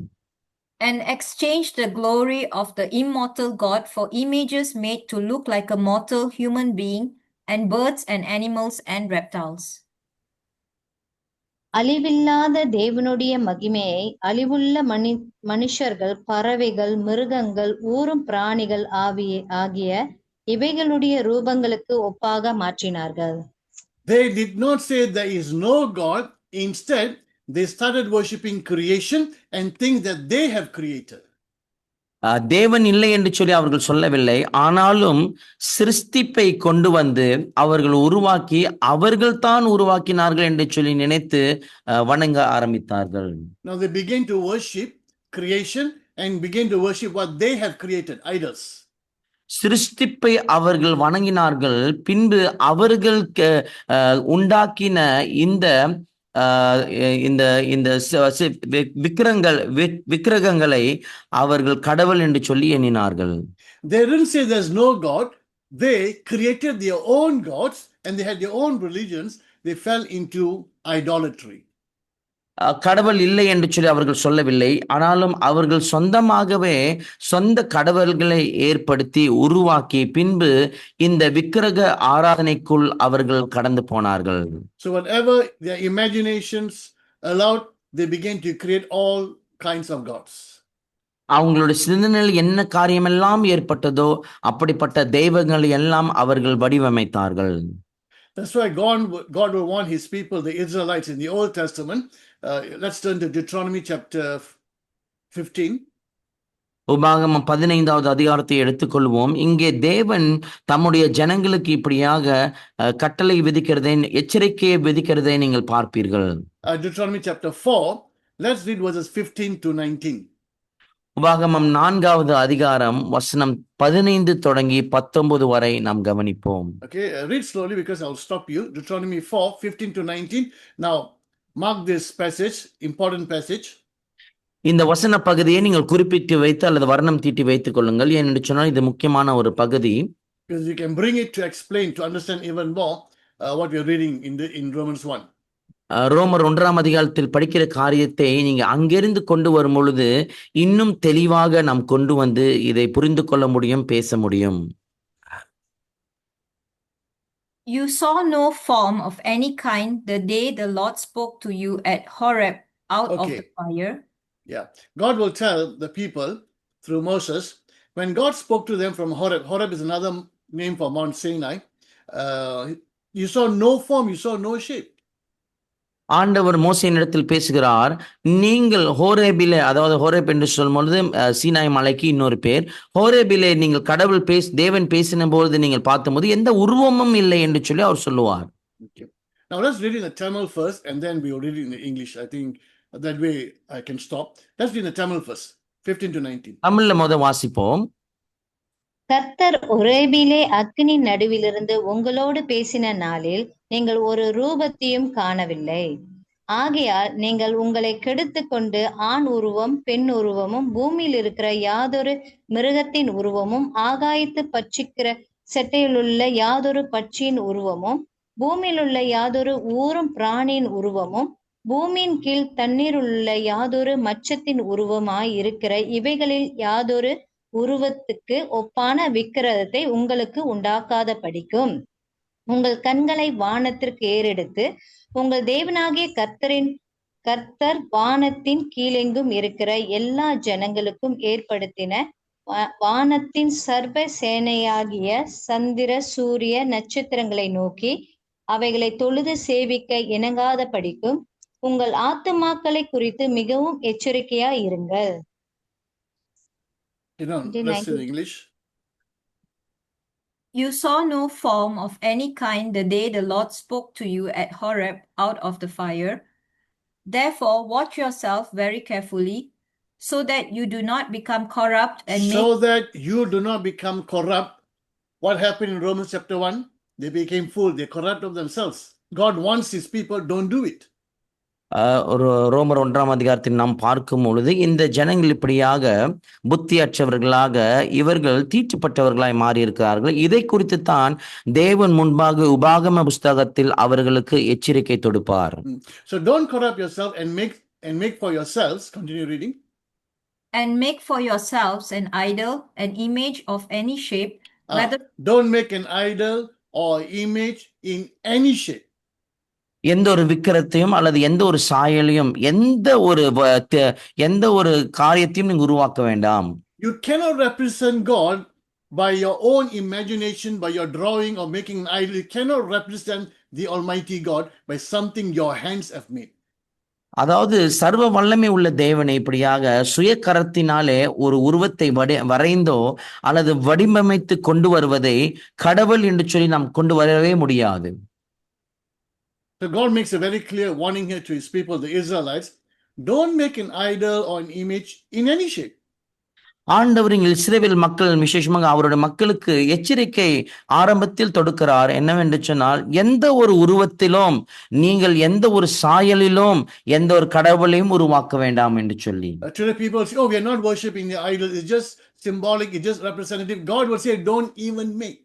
And exchanged the glory of the immortal God for images made to look like a mortal human being and birds and animals and reptiles. அழிவில்லாத தேவனுடைய மகிமையை அழிவுள்ள மனுஷர்கள், பறவைகள், மிருகங்கள், ஊரும் பிராணிகள் ஆகிய இவைகளுடைய ரூபங்களுக்கு ஒப்பாக மாற்றினார்கள். They did not say there is no God. Instead, they started worshipping creation and things that they have created. தேவன் இல்லை என்று சொல்லி அவர்கள் சொல்லவில்லை. ஆனாலும் சிருஷ்டிப்பை கொண்டு வந்து அவர்கள் உருவாக்கி அவர்கள் தான் உருவாக்கினார்கள் என்று சொல்லி நினைத்து வணங்க ஆரம்பித்தார்கள். Now they began to worship creation and began to worship what they have created, idols. சிருஷ்டிப்பை அவர்கள் வணங்கினார்கள். பின்பு அவர்கள் உண்டாக்கின இந்த விக்கிரகங்களை அவர்கள் கடவுள் என்று சொல்லி எண்ணினார்கள். They didn't say there's no God. They created their own gods and they had their own religions they fell into idolatry. கடவுள் இல்லை என்று சொல்லி அவர்கள் சொல்லவில்லை. ஆனாலும் அவர்கள் சொந்தமாகவே சொந்த கடவுள்களை ஏற்படுத்தி உருவாக்கி பின்பு இந்த விக்கிரக ஆராதனைக்குள் அவர்கள் கடந்து போனார்கள். So whatever their imaginations allowed, they began to create all kinds of gods. அவங்களுடைய சிந்தனையில் என்ன காரியமெல்லாம் ஏற்பட்டதோ அப்படிப்பட்ட தெய்வங்களை எல்லாம் அவர்கள் வடிவமைத்தார்கள். That's why God will warn his people, the Israelites in the Old Testament. Let's turn to Deuteronomy chapter 15. உபாகமம் 15வது அதிகாரத்தை எடுத்துக்கொள்வோம். இங்கே தேவன் தம்முடைய ஜனங்களுக்கு இப்படியாக கட்டளை விதிக்கிறதை, எச்சரிக்கையை விதிக்கிறதை நீங்கள் பார்ப்பீர்கள். Deuteronomy chapter 4, let's read verses 15 to 19. உபாகமம் 4வது அதிகாரம் வசனம் 15 தொடங்கி 19 வரை நாம் கவனிப்போம். Okay, read slowly because I'll stop you. Deuteronomy 4, 15 to 19. Now, mark this passage, important passage. இந்த வசன பகுதியை நீங்கள் குறிப்பிட்டு வைத்து அல்லது வர்ணம் தீட்டி வைத்துக் கொள்ளுங்கள். ஏனென்று சொன்னால் இது முக்கியமான ஒரு பகுதி. Because you can bring it to explain, to understand even more what we are reading in Romans 1. ரோமர் 1ஆம் அதிகாரத்தில் படிக்கிற காரியத்தை நீங்க அங்கிருந்து கொண்டு வரும் பொழுது இன்னும் தெளிவாக நாம் கொண்டு வந்து இதை புரிந்து கொள்ள முடியும், பேச முடியும். You saw no form of any kind the day the Lord spoke to you at Horeb out of the fire. Yeah, God will tell the people through Moses, when God spoke to them from Horeb, Horeb is another name for Mount Sinai, you saw no form, you saw no shape. ஆண்டவர் மோசேயினிடத்தில் பேசுகிறார். நீங்கள் ஹோரேபிலே, அதாவது Horeb என்று சொல்லும் பொழுது சீனாய் மலைக்கு இன்னொரு பேர். ஹோரேபிலே நீங்கள் தேவன் பேசின பொழுது நீங்கள் பார்த்தபோது எந்த உருவமும் இல்லை என்று சொல்லி அவர் சொல்லுவார். Okay. Now let's read in the Tamil first and then we will read it in the English. I think that way I can stop. Let's read in the Tamil first, 15 to 19. தமிழ்ல வாசிப்போம். கர்த்தர் ஒரேபிலே அக்கினி நடுவிலிருந்து உங்களோடு பேசின நாளில் நீங்கள் ஒரு ரூபத்தையும் காணவில்லை. ஆகையால் நீங்கள் உங்களை கெடுத்து கொண்டு ஆண் உருவம் பெண் உருவமும் பூமியில் இருக்கிற யாதொரு மிருகத்தின் உருவமும் ஆகாயத்து பட்சிக்கிற செட்டையிலுள்ள யாதொரு பட்சியின் உருவமும் பூமியிலுள்ள யாதொரு ஊரும் பிராணியின் உருவமும் பூமியின் கீழ் தண்ணீருள்ள யாதொரு மச்சத்தின் உருவமாய் இருக்கிற இவைகளில் யாதொரு உருவத்துக்கு ஒப்பான விக்கிரகத்தை உங்களுக்கு உண்டாக்காத படிக்கும். உங்கள் கண்களை வானத்திற்கு ஏறெடுத்து உங்கள் தேவனாகிய கர்த்தர் வானத்தின் கீழெங்கும் இருக்கிற எல்லா ஜனங்களுக்கும் ஏற்படுத்தின வானத்தின் சர்வ சேனையாகிய சந்திர சூரிய நட்சத்திரங்களை நோக்கி அவைகளை தொழுது சேவிக்க இணங்காத படிக்கும். உங்கள் ஆத்துமாக்களை குறித்து மிகவும் எச்சரிக்கையா இருங்கள். Let's in English. You saw no form of any kind the day the Lord spoke to you at Horeb out of the fire. Therefore, watch yourself very carefully, so that you do not become corrupt and So that you do not become corrupt. What happened in Romans chapter 1? They became fools. They corrupted themselves. God wants his people, don't do it. ரோமர் 1ஆம் அதிகாரத்தில் நாம் பார்க்கும் பொழுது இந்த ஜனங்கள் இப்படியாக புத்தியற்றவர்களாக இவர்கள் தீட்டுப்பட்டவர்களாய் மாறியிருக்கிறார்கள். இதை குறித்து தான் தேவன் முன்பாக உபாகம புஸ்தகத்தில் அவர்களுக்கு எச்சரிக்கை தொடுப்பார். So don't corrupt yourself and make for yourselves, continue reading. And make for yourselves an idol, an image of any shape, whether don't make an idol or image in any shape. எந்த ஒரு விக்கிரத்தையும் அல்லது எந்த ஒரு சாயலையும் எந்த ஒரு காரியத்தையும் நீங்க உருவாக்க வேண்டாம். You cannot represent God by your own imagination, by your drawing or making an idol. You cannot represent the Almighty God by something your hands have made. அதாவது சர்வ வல்லமை உள்ள தேவனை இப்படியாக சுய கரத்தினாலே ஒரு உருவத்தை வரைந்தோ அல்லது வடிவமைத்து கொண்டு வருவதை கடவுள் என்று சொல்லி நாம் கொண்டு வரவே முடியாது. So God makes a very clear warning here to his people, the Israelites. Don't make an idol or an image in any shape. ஆண்டவர் இஸ்ரவேல் மக்கள் விசேஷமாக அவருடைய மக்களுக்கு எச்சரிக்கை ஆரம்பத்தில் தொடுக்கிறார். என்னவென்று சொன்னால் எந்த ஒரு உருவத்திலும் நீங்கள் எந்த ஒரு சாயலிலும் எந்த ஒரு கடவுளையும் உருவாக்க வேண்டாம் என்று சொல்லி. Today people say, oh, we are not worshipping the idol. It's just symbolic. It's just representative. God will say, don't even make.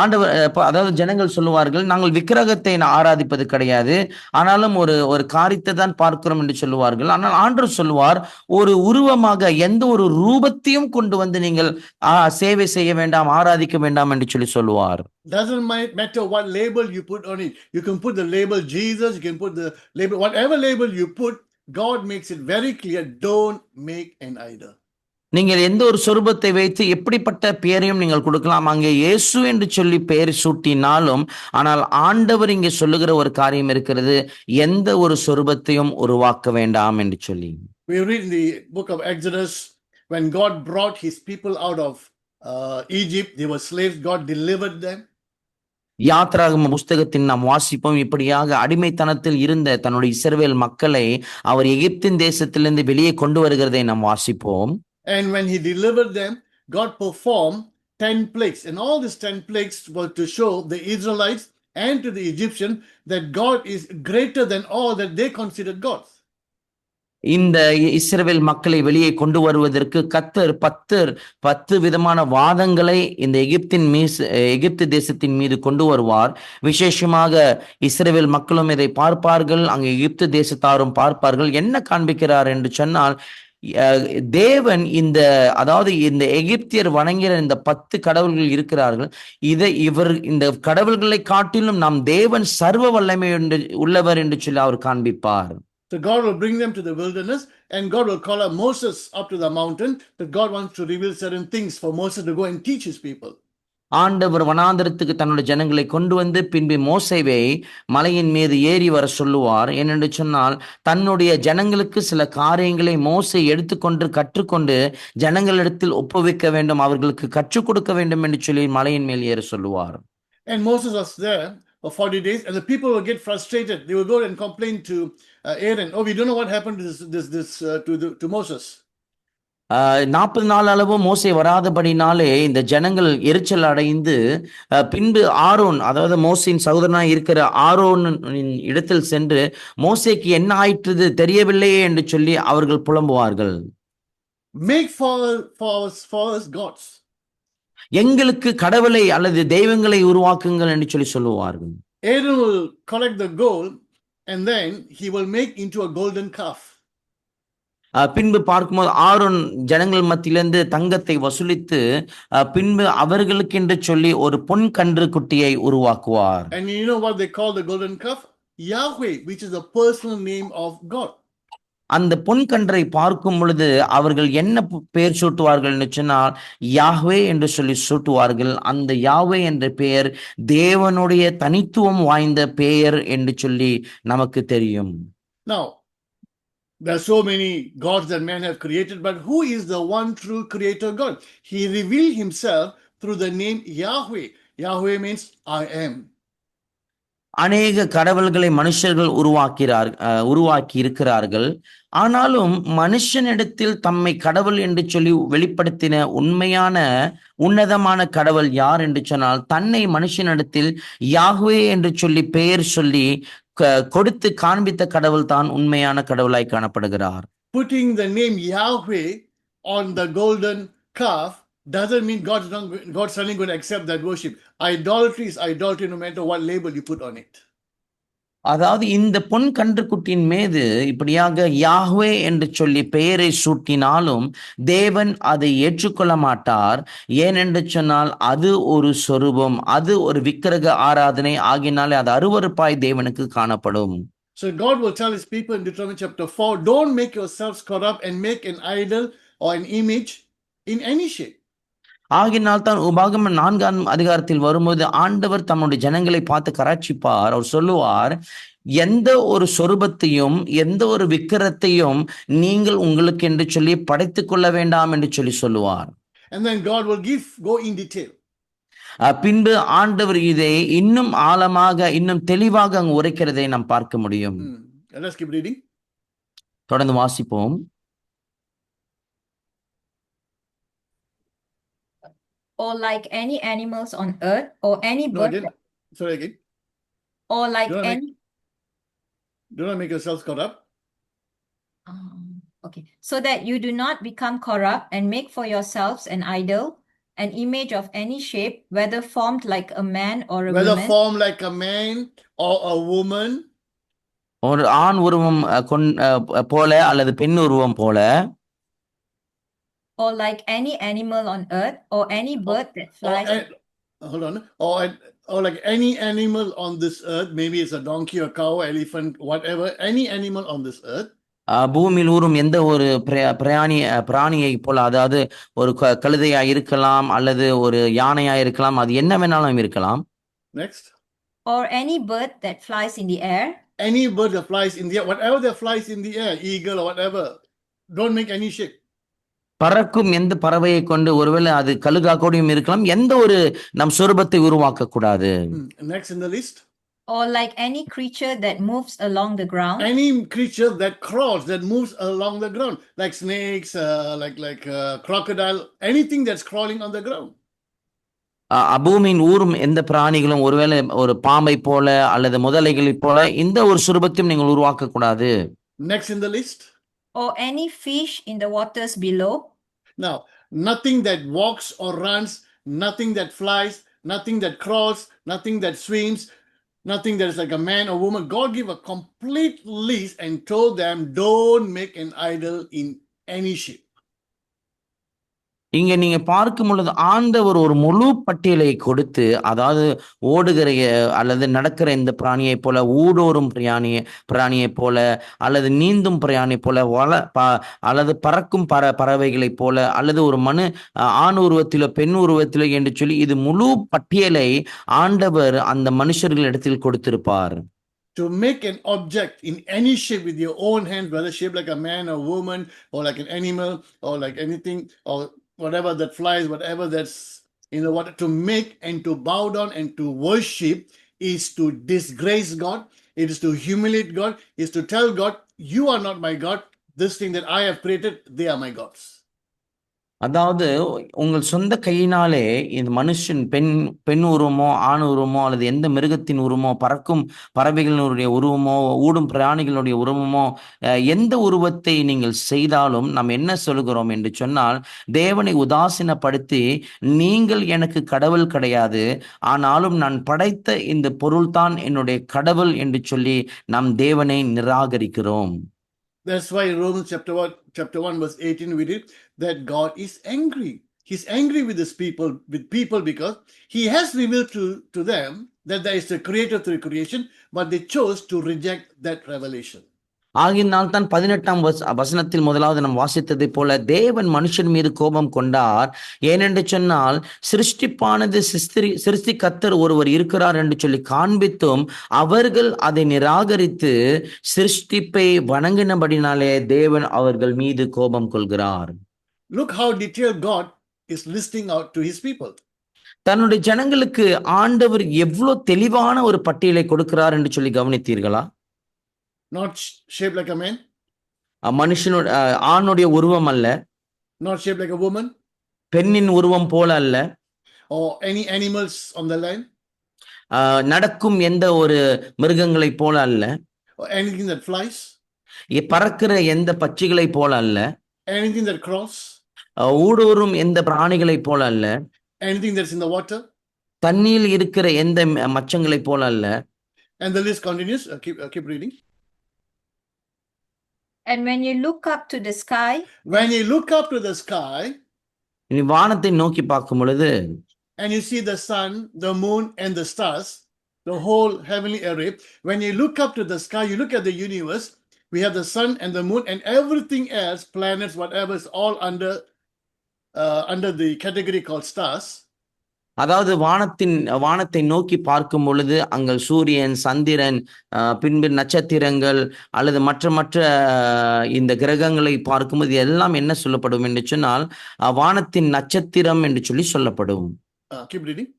ஆண்டவர் அதாவது ஜனங்கள் சொல்லுவார்கள், நாங்கள் விக்கிரகத்தை ஆராதிப்பது கிடையாது, ஆனாலும் ஒரு ஒரு காரியத்தை தான் பார்க்கிறோம் என்று சொல்லுவார்கள். ஆனால் ஆண்டவர் சொல்லுவார், ஒரு உருவமாக எந்த ஒரு ரூபத்தையும் கொண்டு வந்து நீங்கள் சேவை செய்ய வேண்டாம், ஆராதிக்க வேண்டாம் என்று சொல்லுவார். Doesn't matter what label you put on it. You can put the label Jesus, you can put the label, whatever label you put, God makes it very clear, don't make an idol. நீங்கள் எந்த ஒரு சொரூபத்தை வைத்து எப்படிப்பட்ட பெயரையும் நீங்கள் கொடுக்கலாம். அங்கே இயேசு என்று சொல்லி பெயர் சூட்டினாலும், ஆனால் ஆண்டவர் இங்கே சொல்லுகிற ஒரு காரியம் இருக்கிறது, எந்த ஒரு சொரூபத்தையும் உருவாக்க வேண்டாம் என்று சொல்லி. We read in the book of Exodus, when God brought his people out of Egypt, they were slaves, God delivered them. யாத்ராகம புஸ்தகத்தில் நாம் வாசிப்போம், இப்படியாக அடிமைத்தனத்தில் இருந்த தன்னுடைய இஸ்ரவேல் மக்களை அவர் எகிப்தின் தேசத்திலிருந்து வெளியே கொண்டு வருகிறதை நாம் வாசிப்போம். And when he delivered them, God performed 10 plagues. And all these 10 plagues were to show the Israelites and to the Egyptians that God is greater than all that they considered gods. இந்த இஸ்ரவேல் மக்களை வெளியே கொண்டு வருவதற்கு கர்த்தர் 10 விதமான வாதங்களை இந்த எகிப்து தேசத்தின் மீது கொண்டு வருவார். விசேஷமாக இஸ்ரவேல் மக்களும் இதை பார்ப்பார்கள், அங்கு எகிப்து தேசத்தாரும் பார்ப்பார்கள். என்ன காண்பிக்கிறார் என்று சொன்னால், தேவன் அதாவது இந்த எகிப்தியர் வணங்கிற இந்த 10 கடவுள்கள் இருக்கிறார்கள், இந்த கடவுள்களை காட்டிலும் நாம் தேவன் சர்வ வல்லமை உள்ளவர் என்று சொல்லி அவர் காண்பிப்பார். So God will bring them to the wilderness, and God will call up Moses up to the mountain, but God wants to reveal certain things for Moses to go and teach his people. ஆண்டவர் வனாந்தரத்துக்கு தன்னுடைய ஜனங்களை கொண்டு வந்து பின்பு மோசேவை மலையின் மீது ஏறி வர சொல்லுவார். ஏனென்று சொன்னால், தன்னுடைய ஜனங்களுக்கு சில காரியங்களை மோசே எடுத்துக்கொண்டு கற்றுக்கொண்டு ஜனங்களிடத்தில் ஒப்புவிக்க வேண்டும், அவர்களுக்கு கற்றுக் கொடுக்க வேண்டும் என்று சொல்லி மலையின் மேல் ஏற சொல்லுவார். And Moses was there for 40 days, and the people will get frustrated. They will go and complain to Aaron, oh, we don't know what happened to Moses. 40 நாள் அளவு மோசே வராதபடினாலே இந்த ஜனங்கள் எரிச்சல் அடைந்து பின்பு ஆரோன், அதாவது மோசேயின் சகோதரனாய் இருக்கிற ஆரோனின் இடத்தில் சென்று, மோசேக்கு என்ன ஆயிற்று தெரியவில்லையே என்று சொல்லி அவர்கள் புலம்புவார்கள். Make for us gods. எங்களுக்கு கடவுளை அல்லது தெய்வங்களை உருவாக்குங்கள் என்று சொல்லி சொல்லுவார்கள். Aaron will collect the gold, and then he will make into a golden calf. பின்பு பார்க்கும்போது ஆரோன் ஜனங்கள் மத்தியிலிருந்து தங்கத்தை வசூலித்து பின்பு அவர்களுக்கு என்று சொல்லி ஒரு பொன் கன்று குட்டியை உருவாக்குவார். And you know what they call the golden calf? Yahweh, which is the personal name of God. அந்த பொன் கன்றை பார்க்கும் பொழுது அவர்கள் என்ன பெயர் சூட்டுவார்கள் என்று சொன்னால், யாஹ்வே என்று சொல்லி சூட்டுவார்கள். அந்த யாஹ்வே என்ற பெயர் தேவனுடைய தனித்துவம் வாய்ந்த பெயர் என்று சொல்லி நமக்கு தெரியும். Now, there are so many gods that man have created, but who is the one true creator God? He revealed himself through the name Yahweh. Yahweh means I am. அநேக கடவுள்களை மனுஷர்கள் உருவாக்கி இருக்கிறார்கள். ஆனாலும் மனுஷனிடத்தில் தம்மை கடவுள் என்று சொல்லி வெளிப்படுத்தின உன்னதமான கடவுள் யார் என்று சொன்னால், தன்னை மனுஷனிடத்தில் யாஹ்வே என்று சொல்லி பெயர் சொல்லி கொடுத்து காண்பித்த கடவுள் தான் உண்மையான கடவுளாய் காணப்படுகிறார். Putting the name Yahweh on the golden calf doesn't mean God's suddenly going to accept that worship. Idolatry is idolatry no matter what label you put on it. அதாவது இந்த பொன் கன்றுக்குட்டியின் மீது இப்படியாக யாஹ்வே என்று சொல்லி பெயரை சூட்டினாலும் தேவன் அதை ஏற்றுக்கொள்ள மாட்டார். ஏனென்று சொன்னால், அது ஒரு சொரூபம், அது ஒரு விக்கிரக ஆராதனை ஆகினாலே அது அருவருப்பாய் தேவனுக்கு காணப்படும். So God will tell his people in Deuteronomy chapter 4, don't make yourselves corrupt and make an idol or an image in any shape. ஆகினால் தான் உபாகமம் 4ஆம் அதிகாரத்தில் வரும்போது ஆண்டவர் தம்முடைய ஜனங்களை பார்த்து கராட்சிப்பார். அவர் சொல்லுவார், எந்த ஒரு சொரூபத்தையும் எந்த ஒரு விக்கிரத்தையும் நீங்கள் உங்களுக்கு என்று சொல்லி படைத்துக் கொள்ள வேண்டாம் என்று சொல்லி சொல்லுவார். And then God will go in detail. பின்பு ஆண்டவர் இதை இன்னும் ஆழமாக இன்னும் தெளிவாக அங்கு உரைக்கிறதை நாம் பார்க்க முடியும். Let's keep reading. தொடர்ந்து வாசிப்போம். Or like any animals on earth, or any bird, Sorry again. or like any. Do not make yourselves corrupt. Okay, so that you do not become corrupt and make for yourselves an idol an image of any shape, whether formed like a man or a whether woman, formed like a man or a woman, ஒரு ஆண் உருவம் போல அல்லது பெண் உருவம் போல, or like any animal on earth, or any bird that or flies. hold on, or like any animal on this earth, maybe it's a donkey, a cow, elephant, whatever, any animal on this earth, பூமியில் ஊறும் எந்த ஒரு பிராணியை போல, அதாவது ஒரு கழுதையா இருக்கலாம் அல்லது ஒரு யானையா இருக்கலாம், அது என்ன வேணாலும் இருக்கலாம். next, Or any bird that flies in the air, any bird that flies in the air, whatever that flies in the air, eagle or whatever, don't make any shape. பறக்கும் எந்த பறவையை கொண்டு, ஒருவேளை அது கழுகா கூடயும் இருக்கலாம், எந்த ஒரு நம் சொரூபத்தை உருவாக்க கூடாது. Next in the list, or like any creature that moves along the ground, any creature that crawls, that moves along the ground, like snakes, like crocodile, anything that's crawling on the ground. பூமியின் ஊறும் எந்த பிராணிகளும், ஒருவேளை ஒரு பாம்பை போல அல்லது முதலைகளைப் போல, இந்த ஒரு சுரூபத்தையும் நீங்கள் உருவாக்க கூடாது. Next in the list, or any fish in the waters below. now nothing that walks or runs, nothing that flies, nothing that crawls, nothing that swims, nothing that is like a man or woman. God gave a complete list and told them, don't make an idol in any shape. இங்க நீங்க பார்க்கும் பொழுது ஆண்டவர் ஒரு முழு பட்டியலை கொடுத்து, அதாவது ஓடுகிற அல்லது நடக்கிற இந்த பிராணியை போல, ஊடோறும் பிராணியை போல, அல்லது நீந்தும் பிராணி போல, அல்லது பறக்கும் பறவைகளை போல, அல்லது ஒரு ஆண் உருவத்திலோ பெண் உருவத்திலோ என்று சொல்லி, இது முழு பட்டியலை ஆண்டவர் அந்த மனுஷர்களிடத்தில் கொடுத்திருப்பார். To make an object in any shape with your own hands, whether shaped like a man or woman, or like an animal, or like anything, or whatever that flies, whatever that's in the water, to make and to bow down and to worship is to disgrace God. It is to humiliate God. Is to tell God, you are not my God. This thing that I have created, they are my gods. அதாவது உங்கள் சொந்த கையினாலே இந்த மனுஷன் பெண் உருவமோ ஆண் உருவமோ அல்லது எந்த மிருகத்தின் உருவமோ, பறக்கும் பறவைகளினுடைய உருவமோ, ஊடும் பிராணிகளுடைய உருவமோ, எந்த உருவத்தை நீங்கள் செய்தாலும் நாம் என்ன சொல்கிறோம் என்று சொன்னால், தேவனை உதாசீனப்படுத்தி, நீங்கள் எனக்கு கடவுள் கிடையாது, ஆனாலும் நான் படைத்த இந்த பொருள்தான் என்னுடைய கடவுள் என்று சொல்லி நாம் தேவனை நிராகரிக்கிறோம். That's why Romans chapter 1 verse 18 we read that God is angry. He's angry with his people because he has revealed to them that there is a creator through creation, but they chose to reject that revelation. ஆகினால் தான் 18ஆம் வசனத்தில் முதலாவது நாம் வாசித்ததை போல, தேவன் மனுஷன் மீது கோபம் கொண்டார். ஏனென்று சொன்னால், சிருஷ்டிப்பானது சிருஷ்டிகர்த்தர் ஒருவர் இருக்கிறார் என்று சொல்லி காண்பித்தும் அவர்கள் அதை நிராகரித்து சிருஷ்டிப்பை வணங்கினபடினாலே தேவன் அவர்கள் மீது கோபம் கொள்கிறார். Look how detailed God is listing out to his people. தன்னுடைய ஜனங்களுக்கு ஆண்டவர் எவ்வளவு தெளிவான ஒரு பட்டியலை கொடுக்கிறார் என்று சொல்லி கவனித்தீர்களா? Not shaped like a man, மனுஷனோட ஆணுடைய உருவம் அல்ல, not shaped like a woman, பெண்ணின் உருவம் போல அல்ல, or any animals on the land, நடக்கும் எந்த ஒரு மிருகங்களை போல அல்ல, or anything that flies, பறக்கிற எந்த பட்சிகளை போல அல்ல, anything that crawls, ஊடுருவும் எந்த பிராணிகளை போல அல்ல, anything that's in the water, தண்ணீர் இருக்கிற எந்த மச்சங்களை போல அல்ல. and the list continues. Keep reading. And when you look up to the sky, நீ வானத்தை நோக்கி பார்க்கும் பொழுது, and you see the sun, the moon, and the stars, the whole heavenly array. When you look up to the sky, you look at the universe. We have the sun and the moon and everything else, planets, whatever, is all under the category called stars. அதாவது வானத்தை நோக்கி பார்க்கும் பொழுது அங்கே சூரியன், சந்திரன், பின்பு நட்சத்திரங்கள் அல்லது மற்ற இந்த கிரகங்களை பார்க்கும்போது எல்லாம் என்ன சொல்லப்படும் என்று சொன்னால், வானத்தின் நட்சத்திரம் என்று சொல்லி சொல்லப்படும். Keep reading.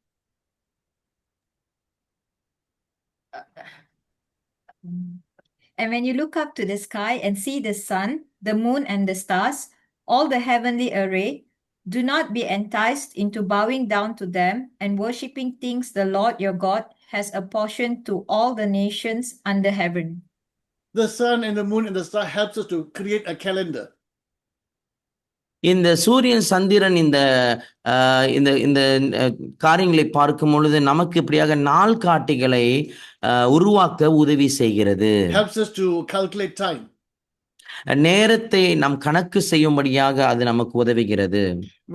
And when you look up to the sky and see the sun, the moon, and the stars, all the heavenly array, do not be enticed into bowing down to them and worshipping things the Lord your God has apportioned to all the nations under heaven. The sun and the moon and the star helps us to create a calendar. இந்த சூரியன் சந்திரன் இந்த இந்த இந்த காரியங்களை பார்க்கும் பொழுது நமக்கு இப்படியாக நாள் காட்டிகளை உருவாக்க உதவி செய்கிறது. helps us to calculate time. நேரத்தை நாம் கணக்கு செய்யும்படியாக அது நமக்கு உதவுகிறது.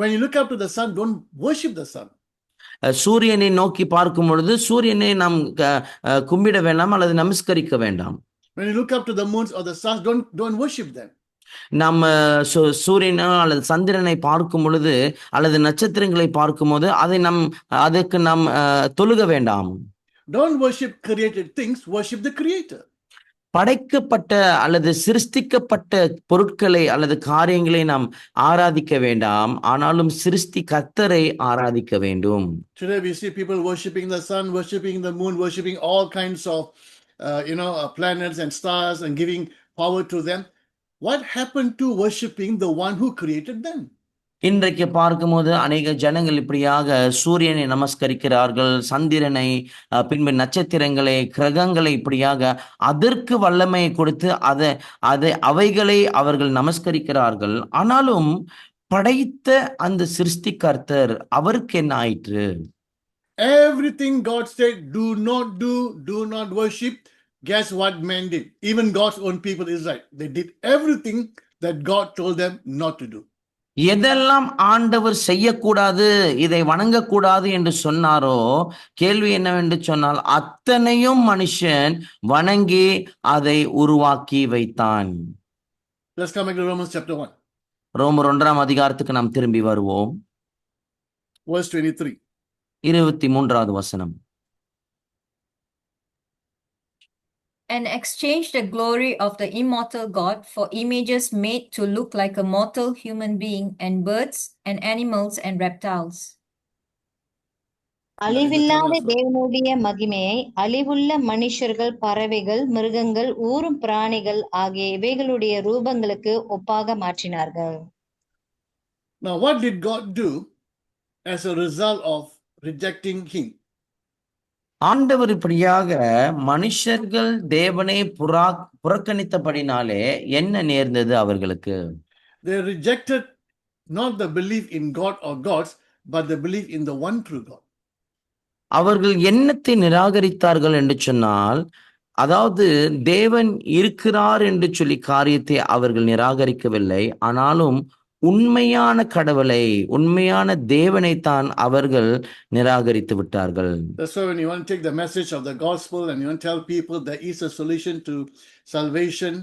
When you look up to the sun, don't worship the sun. சூரியனை நோக்கி பார்க்கும் பொழுது சூரியனை நாம் கும்பிட வேண்டாம் அல்லது நமஸ்கரிக்க வேண்டாம். When you look up to the moons or the stars, don't worship them. நம்ம சூரியனோ அல்லது சந்திரனை பார்க்கும் பொழுது அல்லது நட்சத்திரங்களை பார்க்கும் போது அதுக்கு நாம் தொழுக வேண்டாம். Don't worship created things, worship the creator. படைக்கப்பட்ட அல்லது சிருஷ்டிக்கப்பட்ட பொருட்களை அல்லது காரியங்களை நாம் ஆராதிக்க வேண்டாம், ஆனாலும் சிருஷ்டி கர்த்தரை ஆராதிக்க வேண்டும். Today we see people worshiping the sun, worshiping the moon, worshiping all kinds of planets and stars and giving power to them. What happened to worshiping the one who created them? இன்றைக்கு பார்க்கும்போது அநேக ஜனங்கள் இப்படியாக சூரியனை நமஸ்கரிக்கிறார்கள், சந்திரனை, பின்பு நட்சத்திரங்களை, கிரகங்களை, இப்படியாக அதற்கு வல்லமையை கொடுத்து அவைகளை அவர்கள் நமஸ்கரிக்கிறார்கள். ஆனாலும் படைத்த அந்த சிருஷ்டிகர்த்தர் அவருக்கு என்ன ஆயிற்று? Everything God said, do not worship. Guess what man did? Even God's own people Israel, they did everything that God told them not to do. எதெல்லாம் ஆண்டவர் செய்யக்கூடாது, இதை வணங்கக்கூடாது என்று சொன்னாரோ, கேள்வி என்னவென்று சொன்னால் அத்தனையும் மனுஷன் வணங்கி அதை உருவாக்கி வைத்தான். Let's come back to Romans chapter 1. ரோமர் 1ஆம் அதிகாரத்துக்கு நாம் திரும்பி வருவோம். Verse 23. 23வது வசனம். And exchanged the glory of the immortal God for images made to look like a mortal human being and birds and animals and reptiles. அழிவில்லாத தேவனுடைய மகிமையை அழிவுள்ள மனுஷர்கள், பறவைகள், மிருகங்கள், ஊரும் பிராணிகள் ஆகிய இவைகளுடைய ரூபங்களுக்கு ஒப்பாக மாற்றினார்கள். Now what did God do as a result of rejecting him? ஆண்டவர் இப்படியாக மனுஷர்கள் தேவனை புறக்கணித்தபடினாலே என்ன நேர்ந்தது அவர்களுக்கு? They rejected not the belief in God or gods, but the belief in the one true God. அவர்கள் என்னத்தை நிராகரித்தார்கள் என்று சொன்னால், அதாவது தேவன் இருக்கிறார் என்று சொல்லி காரியத்தை அவர்கள் நிராகரிக்கவில்லை, ஆனாலும் உண்மையான கடவுளை, உண்மையான தேவனை தான் அவர்கள் நிராகரித்து விட்டார்கள். That's why when you want to take the message of the gospel and you want to tell people there is a solution to salvation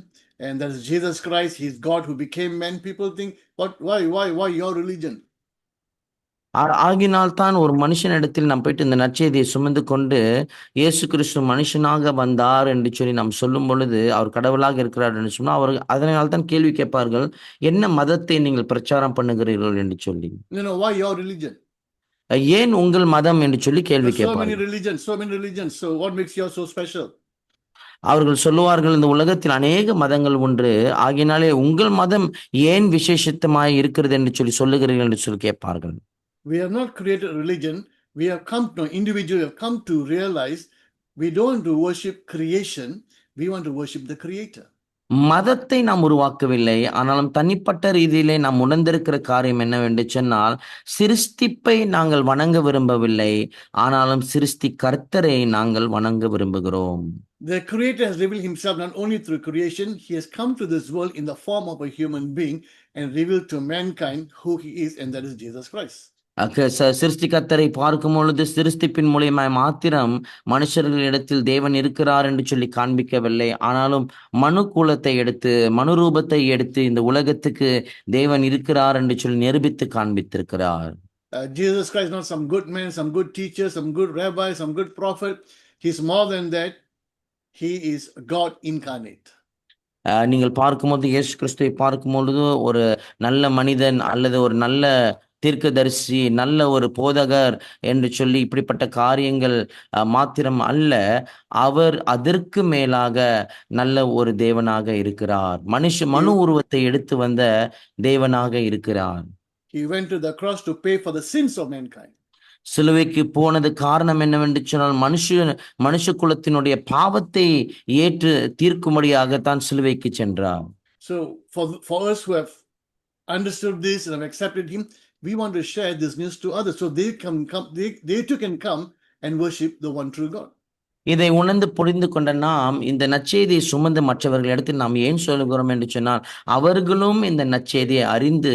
and that is Jesus Christ, he's God who became man, people think, why your religion? ஆகினால் தான் ஒரு மனுஷனிடத்தில் நாம் போயிட்டு இந்த நற்செய்தியை சுமந்து கொண்டு இயேசு கிறிஸ்து மனுஷனாக வந்தார் என்று சொல்லி நாம் சொல்லும் பொழுது அவர் கடவுளாக இருக்கிறார் என்று சொன்னால் அவர்கள் அதனால் தான் கேள்வி கேட்பார்கள், என்ன மதத்தை நீங்கள் பிரச்சாரம் பண்ணுகிறீர்கள் என்று சொல்லி. Why your religion? ஏன் உங்கள் மதம் என்று சொல்லி கேள்வி கேட்பார்கள். So many religions. So what makes yours so special? அவர்கள் சொல்லுவார்கள், இந்த உலகத்தில் அநேக மதங்கள் உண்டு, ஆகினாலே உங்கள் மதம் ஏன் விசேஷித்தமாய் இருக்கிறது என்று சொல்லி சொல்லுகிறீர்கள் என்று சொல்லி கேட்பார்கள். We have not created a religion. We have come to individually have come to realize we don't want to worship creation. We want to worship the Creator. மதத்தை நாம் உருவாக்கவில்லை, ஆனாலும் தனிப்பட்ட ரீதியிலே நாம் உணர்ந்திருக்கிற காரியம் என்னவென்று சொன்னால், சிருஷ்டிப்பை நாங்கள் வணங்க விரும்பவில்லை, ஆனாலும் சிருஷ்டி கர்த்தரை நாங்கள் வணங்க விரும்புகிறோம். The Creator has revealed himself not only through creation, he has come to this world in the form of a human being and revealed to mankind who he is, and that is Jesus Christ. சிருஷ்டி கர்த்தரை பார்க்கும் பொழுது சிருஷ்டிப்பின் மூலியமாய் மாத்திரம் மனுஷர்களிடத்தில் தேவன் இருக்கிறார் என்று சொல்லி காண்பிக்கவில்லை, ஆனாலும் மனு கூலத்தை எடுத்து, மனு ரூபத்தை எடுத்து இந்த உலகத்துக்கு தேவன் இருக்கிறார் என்று சொல்லி நிரூபித்து காண்பித்திருக்கிறார். Jesus Christ is not some good man, some good teacher, some good rabbi, some good prophet. He's more than that. He is God incarnate. நீங்கள் பார்க்கும்போது இயேசு கிறிஸ்துவை பார்க்கும் பொழுது ஒரு நல்ல மனிதன் அல்லது ஒரு நல்ல தீர்க்கதரிசி, நல்ல ஒரு போதகர் என்று சொல்லி இப்படிப்பட்ட காரியங்கள் மாத்திரம் அல்ல, அவர் அதற்கு மேலாக நல்ல ஒரு தேவனாக இருக்கிறார். மனு உருவத்தை எடுத்து வந்த தேவனாக இருக்கிறார். He went to the cross to pay for the sins of mankind. சிலுவைக்கு போனது காரணம் என்னவென்று சொன்னால் மனுஷ குலத்தினுடைய பாவத்தை ஏற்று தீர்க்கும்படியாகத்தான் சிலுவைக்கு சென்றார். So for us who have understood this and have accepted him, we want to share this news to others so they too can come and worship the one true God. இதை உணர்ந்து புரிந்து கொண்ட நாம் இந்த நற்செய்தியை சுமந்து மற்றவர்களிடத்தில் நாம் ஏன் சொல்லுகிறோம் என்று சொன்னால், அவர்களும் இந்த நற்செய்தியை அறிந்து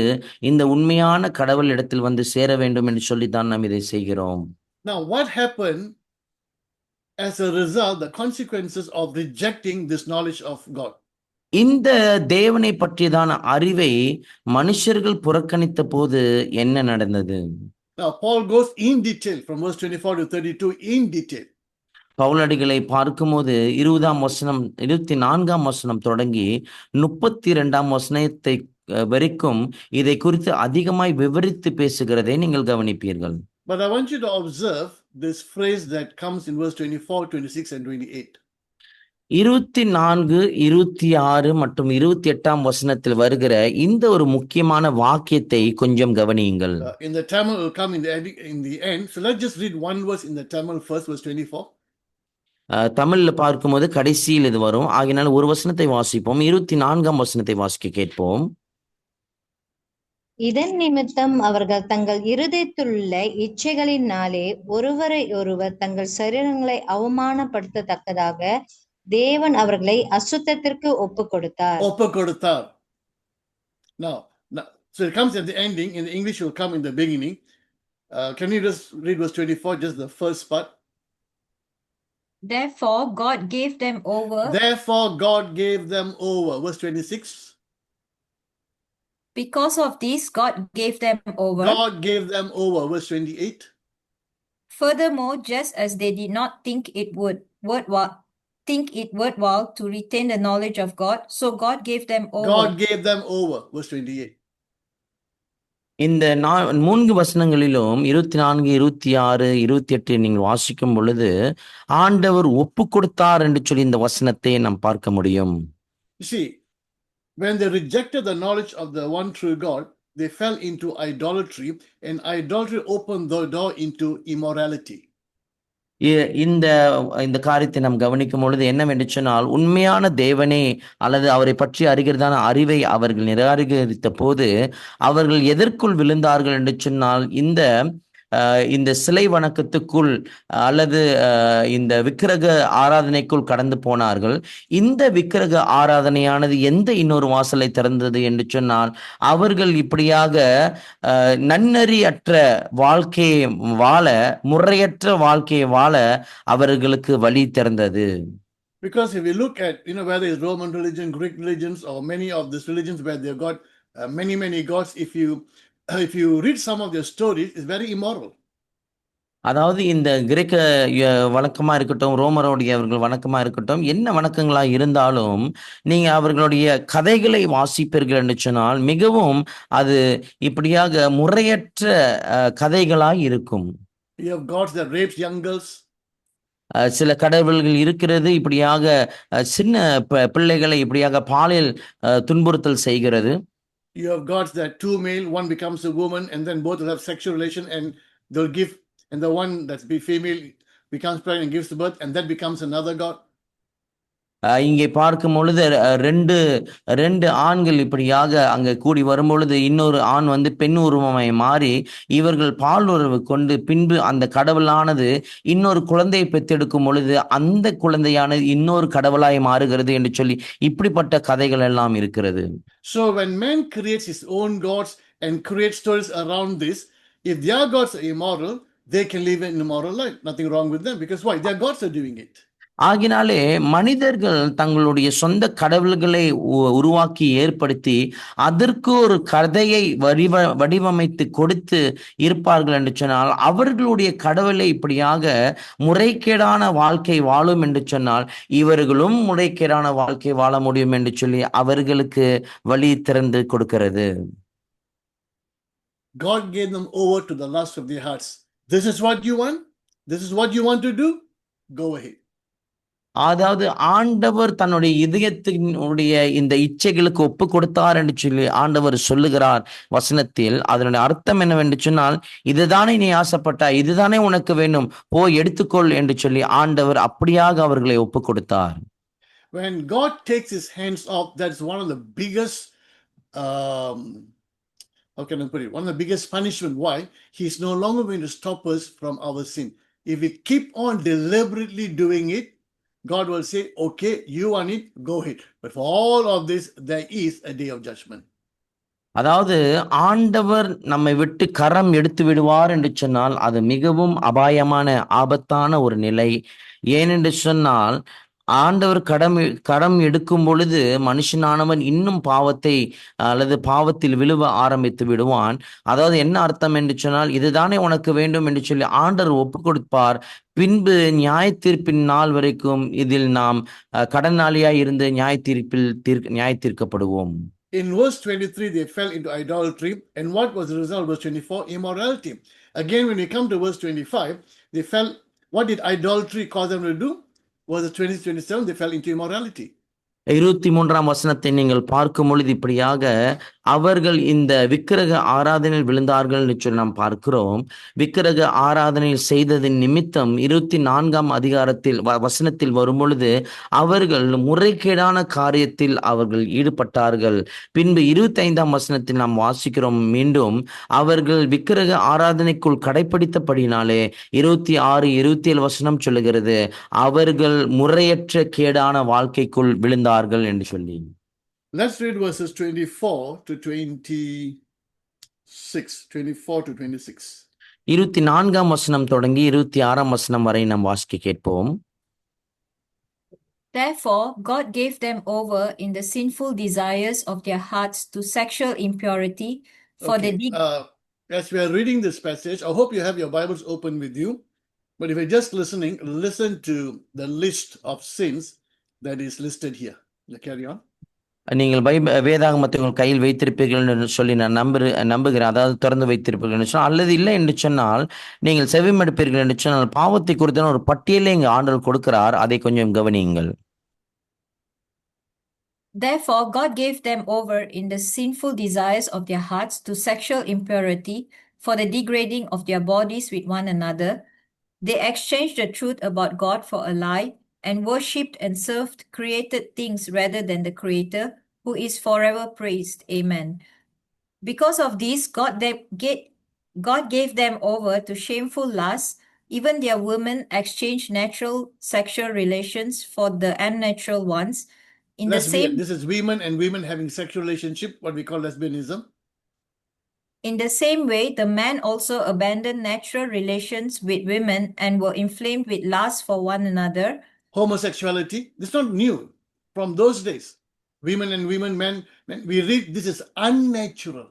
இந்த உண்மையான கடவுள் இடத்தில் வந்து சேர வேண்டும் என்று சொல்லித்தான் நாம் இதை செய்கிறோம். Now, what happened as a result, the consequences of rejecting this knowledge of God? இந்த தேவனை பற்றியதான அறிவை மனுஷர்கள் புறக்கணித்த போது என்ன நடந்தது? Now, Paul goes in detail from verse 24 to 32 in detail. பவுலடிகளை பார்க்கும்போது 24ஆம் வசனம் தொடங்கி 32ஆம் வசனத்தை வரைக்கும் இதை குறித்து அதிகமாய் விவரித்து பேசுகிறதை நீங்கள் கவனிப்பீர்கள். But I want you to observe this phrase that comes in verse 24, 26 and 28. 24, 26 மற்றும் 28ஆம் வசனத்தில் வருகிற இந்த ஒரு முக்கியமான வாக்கியத்தை கொஞ்சம் கவனியுங்கள். In the Tamil will come in the end. So let's just read one verse in the Tamil first, verse 24. தமிழ்ல பார்க்கும்போது கடைசியில் இது வரும். ஆகினால் ஒரு வசனத்தை வாசிப்போம். 24ஆம் வசனத்தை வாசிக்க கேட்போம். இதன் நிமித்தம் அவர்கள் தங்கள் இருதயத்திலுள்ள இச்சைகளினாலே ஒருவரை ஒருவர் தங்கள் சரீரங்களை அவமானப்படுத்தத்தக்கதாக தேவன் அவர்களை அசுத்தத்திற்கு ஒப்பு கொடுத்தார். Now, so it comes at the ending. In the English, it will come in the beginning. Can you just read verse 24, just the first part? Therefore, God gave them over. Therefore, God gave them over. Verse 26. Because of this, God gave them over. God gave them over. Verse 28. Furthermore, just as they did not think it worthwhile to retain the knowledge of God, so God gave them over. God gave them over. Verse 28. இந்த 3 வசனங்களிலும் 24, 26, 28 நீங்கள் வாசிக்கும் பொழுது ஆண்டவர் ஒப்பு கொடுத்தார் என்று சொல்லி இந்த வசனத்தை நாம் பார்க்க முடியும். You see, when they rejected the knowledge of the one true God, they fell into idolatry, and idolatry opened the door into immorality. இந்த காரியத்தை நாம் கவனிக்கும் பொழுது என்னவென்று சொன்னால், உண்மையான தேவனே அல்லது அவரை பற்றி அறிகிறதான அறிவை அவர்கள் நிராகரித்த போது அவர்கள் எதற்குள் விழுந்தார்கள் என்று சொன்னால், இந்த சிலை வணக்கத்துக்குள் அல்லது இந்த விக்கிரக ஆராதனைக்குள் கடந்து போனார்கள். இந்த விக்கிரக ஆராதனையானது எந்த இன்னொரு வாசலை திறந்தது என்று சொன்னால், அவர்கள் இப்படியாக நன்னறியற்ற வாழ்க்கையை வாழ, முறையற்ற வாழ்க்கையை வாழ அவர்களுக்கு வழி திறந்தது. Because if we look at, whether it's Roman religion, Greek religions, or many of these religions where they've got many gods, if you read some of their stories, it's very immoral. அதாவது இந்த கிரேக்க வணக்கமா இருக்கட்டும், ரோமருடைய அவர்கள் வணக்கமா இருக்கட்டும், என்ன வணக்கங்களா இருந்தாலும் நீங்க அவர்களுடைய கதைகளை வாசிப்பீர்கள் என்று சொன்னால் மிகவும் அது இப்படியாக முறையற்ற கதைகளாய் இருக்கும். You have gods that rapes young girls. சில கடவுள்கள் இருக்கிறது இப்படியாக சின்ன பிள்ளைகளை இப்படியாக பாலியல் துன்புறுத்தல் செய்கிறது. You have gods that two male, one becomes a woman, and then both will have sexual relation, and they'll give, and the one that's female becomes pregnant and gives birth, and that becomes another god. இங்கே பார்க்கும் பொழுது ரெண்டு ஆண்கள் இப்படியாக அங்கே கூடி வரும் பொழுது இன்னொரு ஆண் வந்து பெண் உருவமாய் மாறி இவர்கள் பால் உறவு கொண்டு பின்பு அந்த கடவுளானது இன்னொரு குழந்தையை பெற்றெடுக்கும் பொழுது அந்த குழந்தையானது இன்னொரு கடவுளாய் மாறுகிறது என்று சொல்லி இப்படிப்பட்ட கதைகள் எல்லாம் இருக்கிறது. So when man creates his own gods and creates stories around this, if their gods are immoral, they can live an immoral life. Nothing wrong with them, because why? Their gods are doing it. ஆகினாலே மனிதர்கள் தங்களுடைய சொந்த கடவுள்களை உருவாக்கி ஏற்படுத்தி அதற்கு ஒரு கதையை வடிவமைத்து கொடுத்து இருப்பார்கள் என்று சொன்னால், அவர்களுடைய கடவுளை இப்படியாக முறைகேடான வாழ்க்கை வாழும் என்று சொன்னால் இவர்களும் முறைகேடான வாழ்க்கை வாழ முடியும் என்று சொல்லி அவர்களுக்கு வழி திறந்து கொடுக்கிறது. God gave them over to the lust of their hearts. This is what you want? This is what you want to do? Go ahead. அதாவது ஆண்டவர் தன்னுடைய இதயத்தினுடைய இந்த இச்சைகளுக்கு ஒப்பு கொடுத்தார் என்று சொல்லி ஆண்டவர் சொல்லுகிறார் வசனத்தில். அதனுடைய அர்த்தம் என்னவென்று சொன்னால், இதுதானே நீ ஆசைப்பட்ட, இதுதானே உனக்கு வேண்டும், போய் எடுத்துக்கொள் என்று சொல்லி ஆண்டவர் அப்படியாக அவர்களை ஒப்பு கொடுத்தார். When God takes his hands off, that's one of the biggest how can I put it? One of the biggest punishment. Why? He's no longer going to stop us from our sin. If we keep on deliberately doing it, God will say, okay, you want it, go ahead. But for all of this, there is a day of judgment. அதாவது ஆண்டவர் நம்மை விட்டு கரம் எடுத்து விடுவார் என்று சொன்னால் அது மிகவும் அபாயமான ஆபத்தான ஒரு நிலை. ஏனென்று சொன்னால் ஆண்டவர் கரம் எடுக்கும் பொழுது மனுஷனானவன் இன்னும் பாவத்தை அல்லது பாவத்தில் விழுவ ஆரம்பித்து விடுவான். அதாவது என்ன அர்த்தம் என்று சொன்னால், இதுதானே உனக்கு வேண்டும் என்று சொல்லி ஆண்டவர் ஒப்பு கொடுப்பார். பின்பு நியாய தீர்ப்பின் நாள் வரைக்கும் இதில் நாம் கடனாளியாய் இருந்து நியாய தீர்க்கப்படுவோம். In verse 23, they fell into idolatry. And what was the result? Verse 24, immorality. Again, when we come to verse 25, they fell. What did idolatry cause them to do? Verse 27, they fell into immorality. 23ஆம் வசனத்தை நீங்கள் பார்க்கும் பொழுது இப்படியாக அவர்கள் இந்த விக்கிரக ஆராதனையில் விழுந்தார்கள் என்று சொல்லி நாம் பார்க்கிறோம். விக்கிரக ஆராதனையில் செய்ததின் நிமித்தம் 24ஆம் அதிகாரத்தில் வசனத்தில் வரும் பொழுது அவர்கள் முறைகேடான காரியத்தில் அவர்கள் ஈடுபட்டார்கள். பின்பு 25ஆம் வசனத்தில் நாம் வாசிக்கிறோம், மீண்டும் அவர்கள் விக்கிரக ஆராதனைக்குள் கடைப்பிடித்தபடினாலே 26, 27 வசனம் சொல்லுகிறது, அவர்கள் முறையற்ற கேடான வாழ்க்கைக்குள் விழுந்தார்கள் என்று சொல்லி. Let's read verses 24 to 26. 24 to 26. 24ஆம் வசனம் தொடங்கி 26ஆம் வசனம் வரை நாம் வாசிக்க கேட்போம். Therefore, God gave them over in the sinful desires of their hearts to sexual impurity for Okay, the as we are reading this passage, I hope you have your Bibles open with you. But if you're just listening, listen to the list of sins that is listed here. Carry on. நீங்கள் வேதாகமத்தை உங்கள் கையில் வைத்திருப்பீர்கள் என்று சொல்லி நான் நம்புகிறேன். அதாவது திறந்து வைத்திருப்பீர்கள் என்று சொன்னால், அல்லது இல்லை என்று சொன்னால் நீங்கள் செவிமடுப்பீர்கள் என்று சொன்னால் பாவத்தை குறித்தான ஒரு பட்டியலை இங்கு ஆண்டவர் கொடுக்கிறார். அதை கொஞ்சம் கவனியுங்கள். Therefore, God gave them over in the sinful desires of their hearts to sexual impurity for the degrading of their bodies with one another. They exchanged the truth about God for a lie and worshipped and served created things rather than the Creator, who is forever praised. Amen. Because of this, God gave them over to shameful lusts. Even their women exchanged natural sexual relations for the unnatural ones. This is women and women having sexual relationship, what we call lesbianism. In the same way, the men also abandoned natural relations with women and were inflamed with lust for one another. Homosexuality, this is not new from those days. Women and women, men, we read this is unnatural.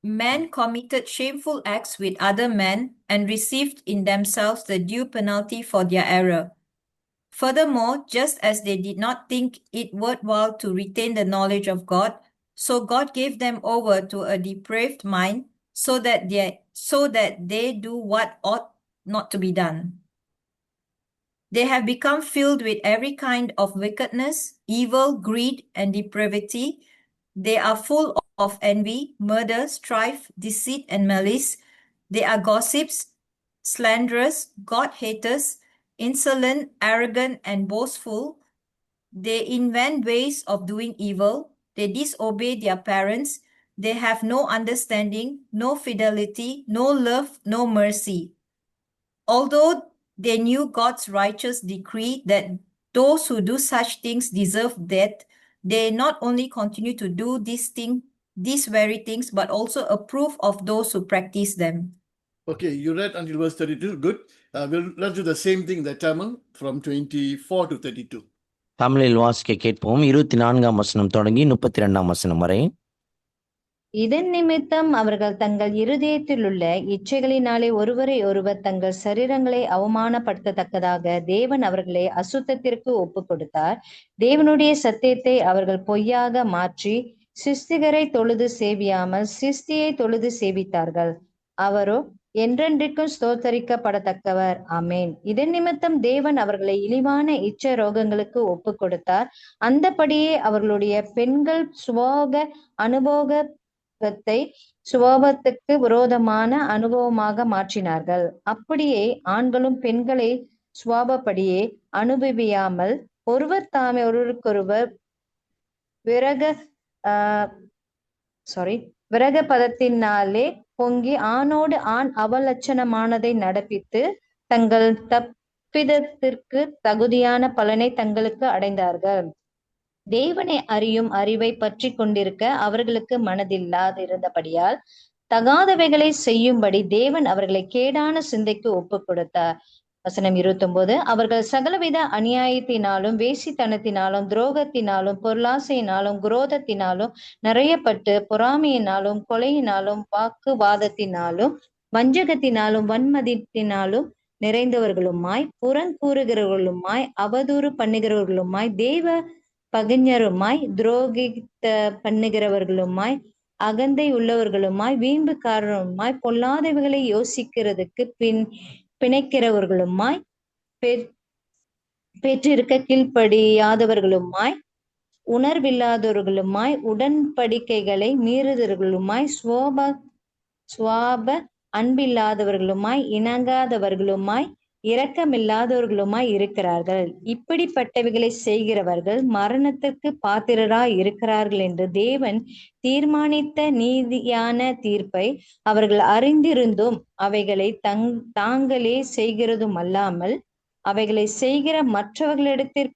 Men committed shameful acts with other men and received in themselves the due penalty for their error. Furthermore, just as they did not think it worthwhile to retain the knowledge of God, so God gave them over to a depraved mind so that they do what ought not to be done. They have become filled with every kind of wickedness, evil, greed, and depravity. They are full of envy, murder, strife, deceit, and malice. They are gossips, slanderers, God-haters, insolent, arrogant, and boastful. They invent ways of doing evil. They disobey their parents. They have no understanding, no fidelity, no love, no mercy. Although they knew God's righteous decree that those who do such things deserve death, they not only continue to do these very things, but also approve of those who practice them. Okay, you read until verse 32. Good. Let's do the same thing in the Tamil from 24 to 32. தமிழில் வாசிக்க கேட்போம். 24ஆம் வசனம் தொடங்கி 32ஆம் வசனம் வரை. இதன் நிமித்தம் அவர்கள் தங்கள் இருதயத்தில் உள்ள இச்சைகளினாலே ஒருவரை ஒருவர் தங்கள் சரீரங்களை அவமானப்படுத்தத்தக்கதாக தேவன் அவர்களை அசுத்தத்திற்கு ஒப்பு கொடுத்தார். தேவனுடைய சத்தியத்தை அவர்கள் பொய்யாக மாற்றி சிருஷ்டிகரை தொழுது சேவியாமல் சிருஷ்டியை தொழுது சேவித்தார்கள். அவரோ என்றென்றைக்கும் ஸ்தோத்தரிக்கப்படத்தக்கவர். ஆமேன். இதன் நிமித்தம் தேவன் அவர்களை இழிவான இச்ச ரோகங்களுக்கு ஒப்பு கொடுத்தார். அந்தபடியே அவர்களுடைய பெண்கள் சுபாவத்துக்கு விரோதமான அனுபவமாக மாற்றினார்கள். அப்படியே ஆண்களும் பெண்களை சுபாவப்படியே அனுபவியாமல் ஒருவர் தாமே ஒருவருக்கொருவர் விரக பதத்தினாலே பொங்கி ஆணோடு ஆண் அவலட்சணமானதை நடப்பித்து தங்கள் தப்பிதத்திற்கு தகுதியான பலனை தங்களுக்கு அடைந்தார்கள். தேவனை அறியும் அறிவை பற்றி கொண்டிருக்க அவர்களுக்கு மனதில்லாதிருந்தபடியால் தகாதவைகளை செய்யும்படி தேவன் அவர்களை கேடான சிந்தைக்கு ஒப்பு கொடுத்தார். வசனம் 29. அவர்கள் சகலவித அநியாயத்தினாலும் வேசித்தனத்தினாலும் துரோகத்தினாலும் பொருளாசையினாலும் குரோதத்தினாலும் நிறையப்பட்டு பொறாமையினாலும் கொலையினாலும் வாக்குவாதத்தினாலும் வஞ்சகத்தினாலும் வன்மதித்தினாலும் நிறைந்தவர்களுமாய் புறங்கூறுகிறவர்களுமாய் அவதூறு பண்ணுகிறவர்களுமாய் தேவ பகைஞருமாய் துரோகித்த பண்ணுகிறவர்களுமாய் அகந்தை உள்ளவர்களுமாய் வீம்புக்காரருமாய் பொல்லாதவைகளை யோசிக்கிறதுக்கு பிணைக்கிறவர்களுமாய் பெற்றிருக்க கீழ்ப்படியாதவர்களுமாய் உணர்வில்லாதவர்களுமாய் உடன்படிக்கைகளை மீறுதவர்களுமாய் சுவாப அன்பில்லாதவர்களுமாய் இணங்காதவர்களுமாய் இரக்கமில்லாதவர்களுமாய் இருக்கிறார்கள். இப்படிப்பட்டவைகளை செய்கிறவர்கள் மரணத்திற்கு பாத்திரராய் இருக்கிறார்கள் என்று தேவன் தீர்மானித்த நீதியான தீர்ப்பை அவர்கள் அறிந்திருந்தும் அவைகளை தாங்களே செய்கிறதும் அல்லாமல் அவைகளை செய்கிற மற்றவர்களிடத்தில்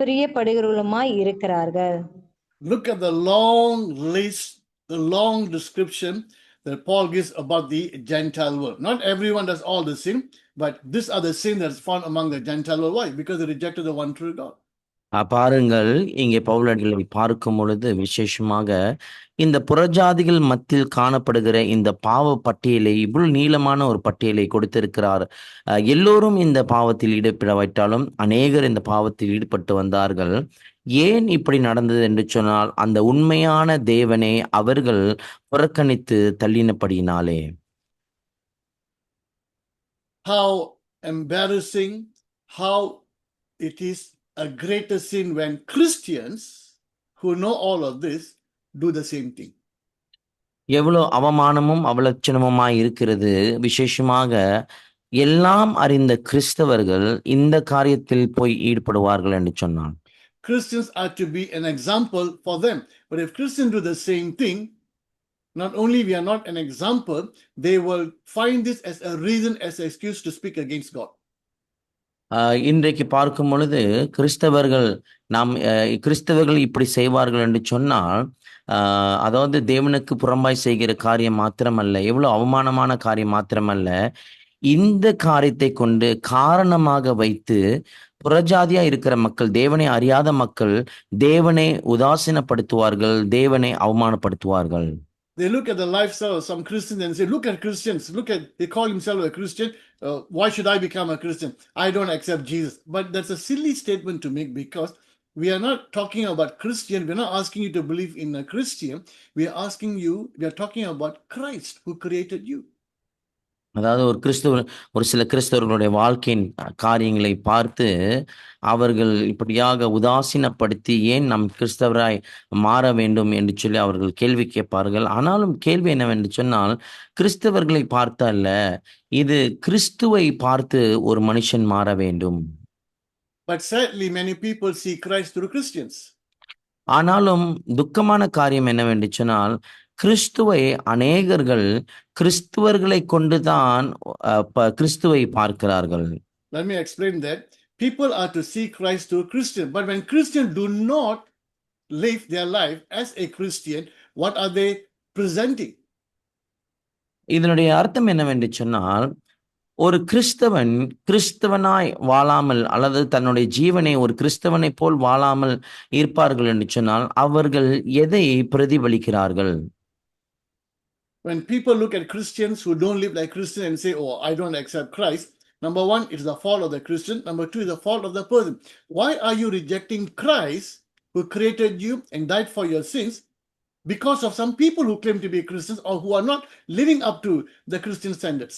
பிரியப்படுகிறவர்களுமாய் இருக்கிறார்கள். Look at the long list, the long description that Paul gives about the Gentile world. Not everyone does all the sin, but these are the sin that's found among the Gentile world. Why? Because they rejected the one true God. பாருங்கள், இங்கே பவுலடிகளை பார்க்கும் பொழுது விசேஷமாக இந்த புறஜாதிகள் மத்தியில் காணப்படுகிற இந்த பாவ பட்டியலை, இவ்வளவு நீளமான ஒரு பட்டியலை கொடுத்திருக்கிறார். எல்லோரும் இந்த பாவத்தில் ஈடுபட வைத்தாலும் அநேகர் இந்த பாவத்தில் ஈடுபட்டு வந்தார்கள். ஏன் இப்படி நடந்தது என்று சொன்னால், அந்த உண்மையான தேவனை அவர்கள் புறக்கணித்து தள்ளினபடியினாலே. How embarrassing, how it is a greater sin when Christians who know all of this do the same thing. எவ்வளவு அவமானமும் அவலட்சணமுமாய் இருக்கிறது. விசேஷமாக எல்லாம் அறிந்த கிறிஸ்தவர்கள் இந்த காரியத்தில் போய் ஈடுபடுவார்கள் என்று சொன்னான். Christians are to be an example for them. But if Christians do the same thing, not only we are not an example, they will find this as a reason, as an excuse to speak against God. இன்றைக்கு பார்க்கும் பொழுது கிறிஸ்தவர்கள் இப்படி செய்வார்கள் என்று சொன்னால், அதாவது தேவனுக்கு புறம்பாய் செய்கிற காரியம் மாத்திரமல்ல, எவ்வளவு அவமானமான காரியம் மாத்திரமல்ல, இந்த காரியத்தை கொண்டு காரணமாக வைத்து புறஜாதியா இருக்கிற மக்கள், தேவனை அறியாத மக்கள் தேவனை உதாசீனப்படுத்துவார்கள், தேவனை அவமானப்படுத்துவார்கள். They look at the lifestyle of some Christians and say, look at Christians, they call themselves a Christian. Why should I become a Christian? I don't accept Jesus. But that's a silly statement to make, because we are not talking about Christian. We're not asking you to believe in a Christian. We are talking about Christ who created you. அதாவது ஒரு சில கிறிஸ்தவர்களுடைய வாழ்க்கையின் காரியங்களை பார்த்து அவர்கள் இப்படியாக உதாசீனப்படுத்தி ஏன் நம் கிறிஸ்தவராய் மாற வேண்டும் என்று சொல்லி அவர்கள் கேள்வி கேட்பார்கள். ஆனாலும் கேள்வி என்னவென்று சொன்னால், கிறிஸ்தவர்களை பார்த்து அல்ல, இது கிறிஸ்துவை பார்த்து ஒரு மனுஷன் மாற வேண்டும். But sadly many people see Christ through Christians. ஆனாலும் துக்கமான காரியம் என்னவென்று சொன்னால், கிறிஸ்துவை அநேகர்கள் கிறிஸ்துவர்களை கொண்டுதான் கிறிஸ்துவை பார்க்கிறார்கள். Let me explain that. People are to see Christ through Christian, but when Christians do not live their life as a Christian, what are they presenting? இதனுடைய அர்த்தம் என்னவென்று சொன்னால், ஒரு கிறிஸ்தவன் கிறிஸ்தவனாய் வாழாமல் அல்லது தன்னுடைய ஜீவனை ஒரு கிறிஸ்தவனை போல் வாழாமல் இருப்பார்கள் என்று சொன்னால் அவர்கள் எதை பிரதிபலிக்கிறார்கள்? When people look at Christians who don't live like Christians and say, oh, I don't accept Christ, number one, it's the fault of the Christian. Number two, it's the fault of the person. Why are you rejecting Christ who created you and died for your sins because of some people who claim to be Christians or who are not living up to the Christian standards?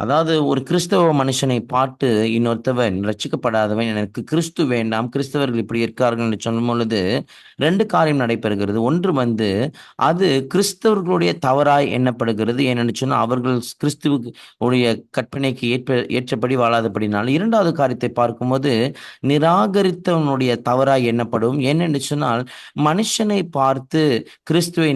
அதாவது ஒரு கிறிஸ்தவ மனுஷனை பார்த்து இன்னொருத்தவன் ரட்சிக்கப்படாதவன் எனக்கு கிறிஸ்து வேண்டாம், கிறிஸ்தவர்கள் இப்படி இருக்கார்கள் என்று சொல்லும் பொழுது 2 காரியம் நடைபெறுகிறது. ஒன்று அது கிறிஸ்தவர்களுடைய தவறாய் எண்ணப்படுகிறது. ஏனென்று சொன்னால் அவர்கள் கிறிஸ்துவுக்கு உடைய கற்பனைக்கு ஏற்றபடி வாழாதபடினால். 2வது காரியத்தை பார்க்கும்போது நிராகரித்தவனுடைய தவறாய் எண்ணப்படும். ஏனென்று சொன்னால் மனுஷனை பார்த்து கிறிஸ்துவை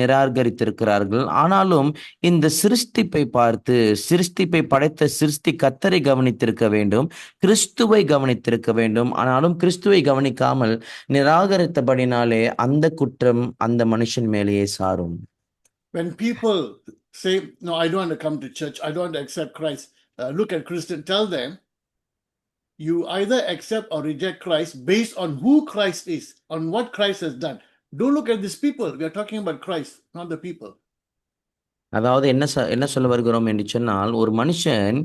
நிராகரித்திருக்கிறார்கள். ஆனாலும் இந்த சிருஷ்டிப்பை பார்த்து, சிருஷ்டிப்பை படைத்த சிருஷ்டி கர்த்தரை கவனித்திருக்க வேண்டும், கிறிஸ்துவை கவனித்திருக்க வேண்டும். ஆனாலும் கிறிஸ்துவை கவனிக்காமல் நிராகரித்தபடினாலே அந்த குற்றம் அந்த மனுஷன் மேலேயே சாரும். When people say, no, I don't want to come to church, I don't want to accept Christ, look at Christian, tell them, you either accept or reject Christ based on who Christ is, on what Christ has done. Don't look at these people. We are talking about Christ, not the people. அதாவது என்ன சொல்ல வருகிறோம் என்று சொன்னால், ஒரு மனுஷன்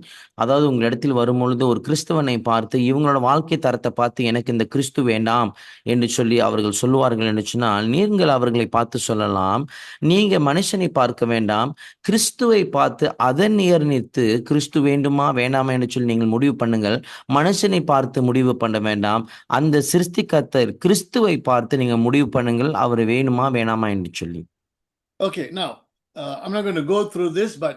அதாவது உங்களிடத்தில் வரும்பொழுது ஒரு கிறிஸ்தவனை பார்த்து இவங்களோட வாழ்க்கை தரத்தை பார்த்து எனக்கு இந்த கிறிஸ்து வேண்டாம் என்று சொல்லி அவர்கள் சொல்லுவார்கள் என்று சொன்னால், நீங்கள் அவர்களை பார்த்து சொல்லலாம், நீங்க மனுஷனை பார்க்க வேண்டாம், கிறிஸ்துவை பார்த்து அதை நிர்ணயித்து கிறிஸ்து வேண்டுமா வேண்டாமா என்று சொல்லி நீங்கள் முடிவு பண்ணுங்கள். மனுஷனை பார்த்து முடிவு பண்ண வேண்டாம். அந்த சிருஷ்டிகர்த்தர் கிறிஸ்துவை பார்த்து நீங்க முடிவு பண்ணுங்கள், அவர் வேணுமா வேணாமா என்று சொல்லி. Okay, now I'm not going to go through this, but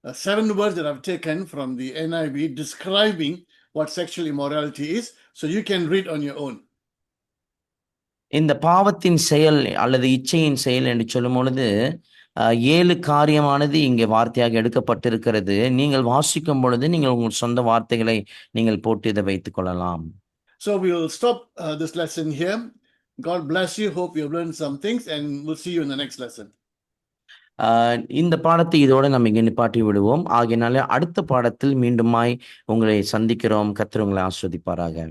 7 words that I've taken from the NIV describing what sexual immorality is, so you can read on your own. இந்த பாவத்தின் செயல் அல்லது இச்சையின் செயல் என்று சொல்லும் பொழுது 7 காரியமானது இங்கே வார்த்தையாக எடுக்கப்பட்டிருக்கிறது. நீங்கள் வாசிக்கும் பொழுது நீங்கள் உங்கள் சொந்த வார்த்தைகளை நீங்கள் போட்டு இதை வைத்துக் கொள்ளலாம். So we will stop this lesson here. God bless you. Hope you have learned some things, and we'll see you in the next lesson. இந்த பாடத்தை இதோட நம்ம இங்கே நிப்பாட்டி விடுவோம். ஆகையினால அடுத்த பாடத்தில் மீண்டுமாய் உங்களை சந்திக்கிறோம். கர்த்தர் உங்களை ஆசீர்வதிப்பாராக.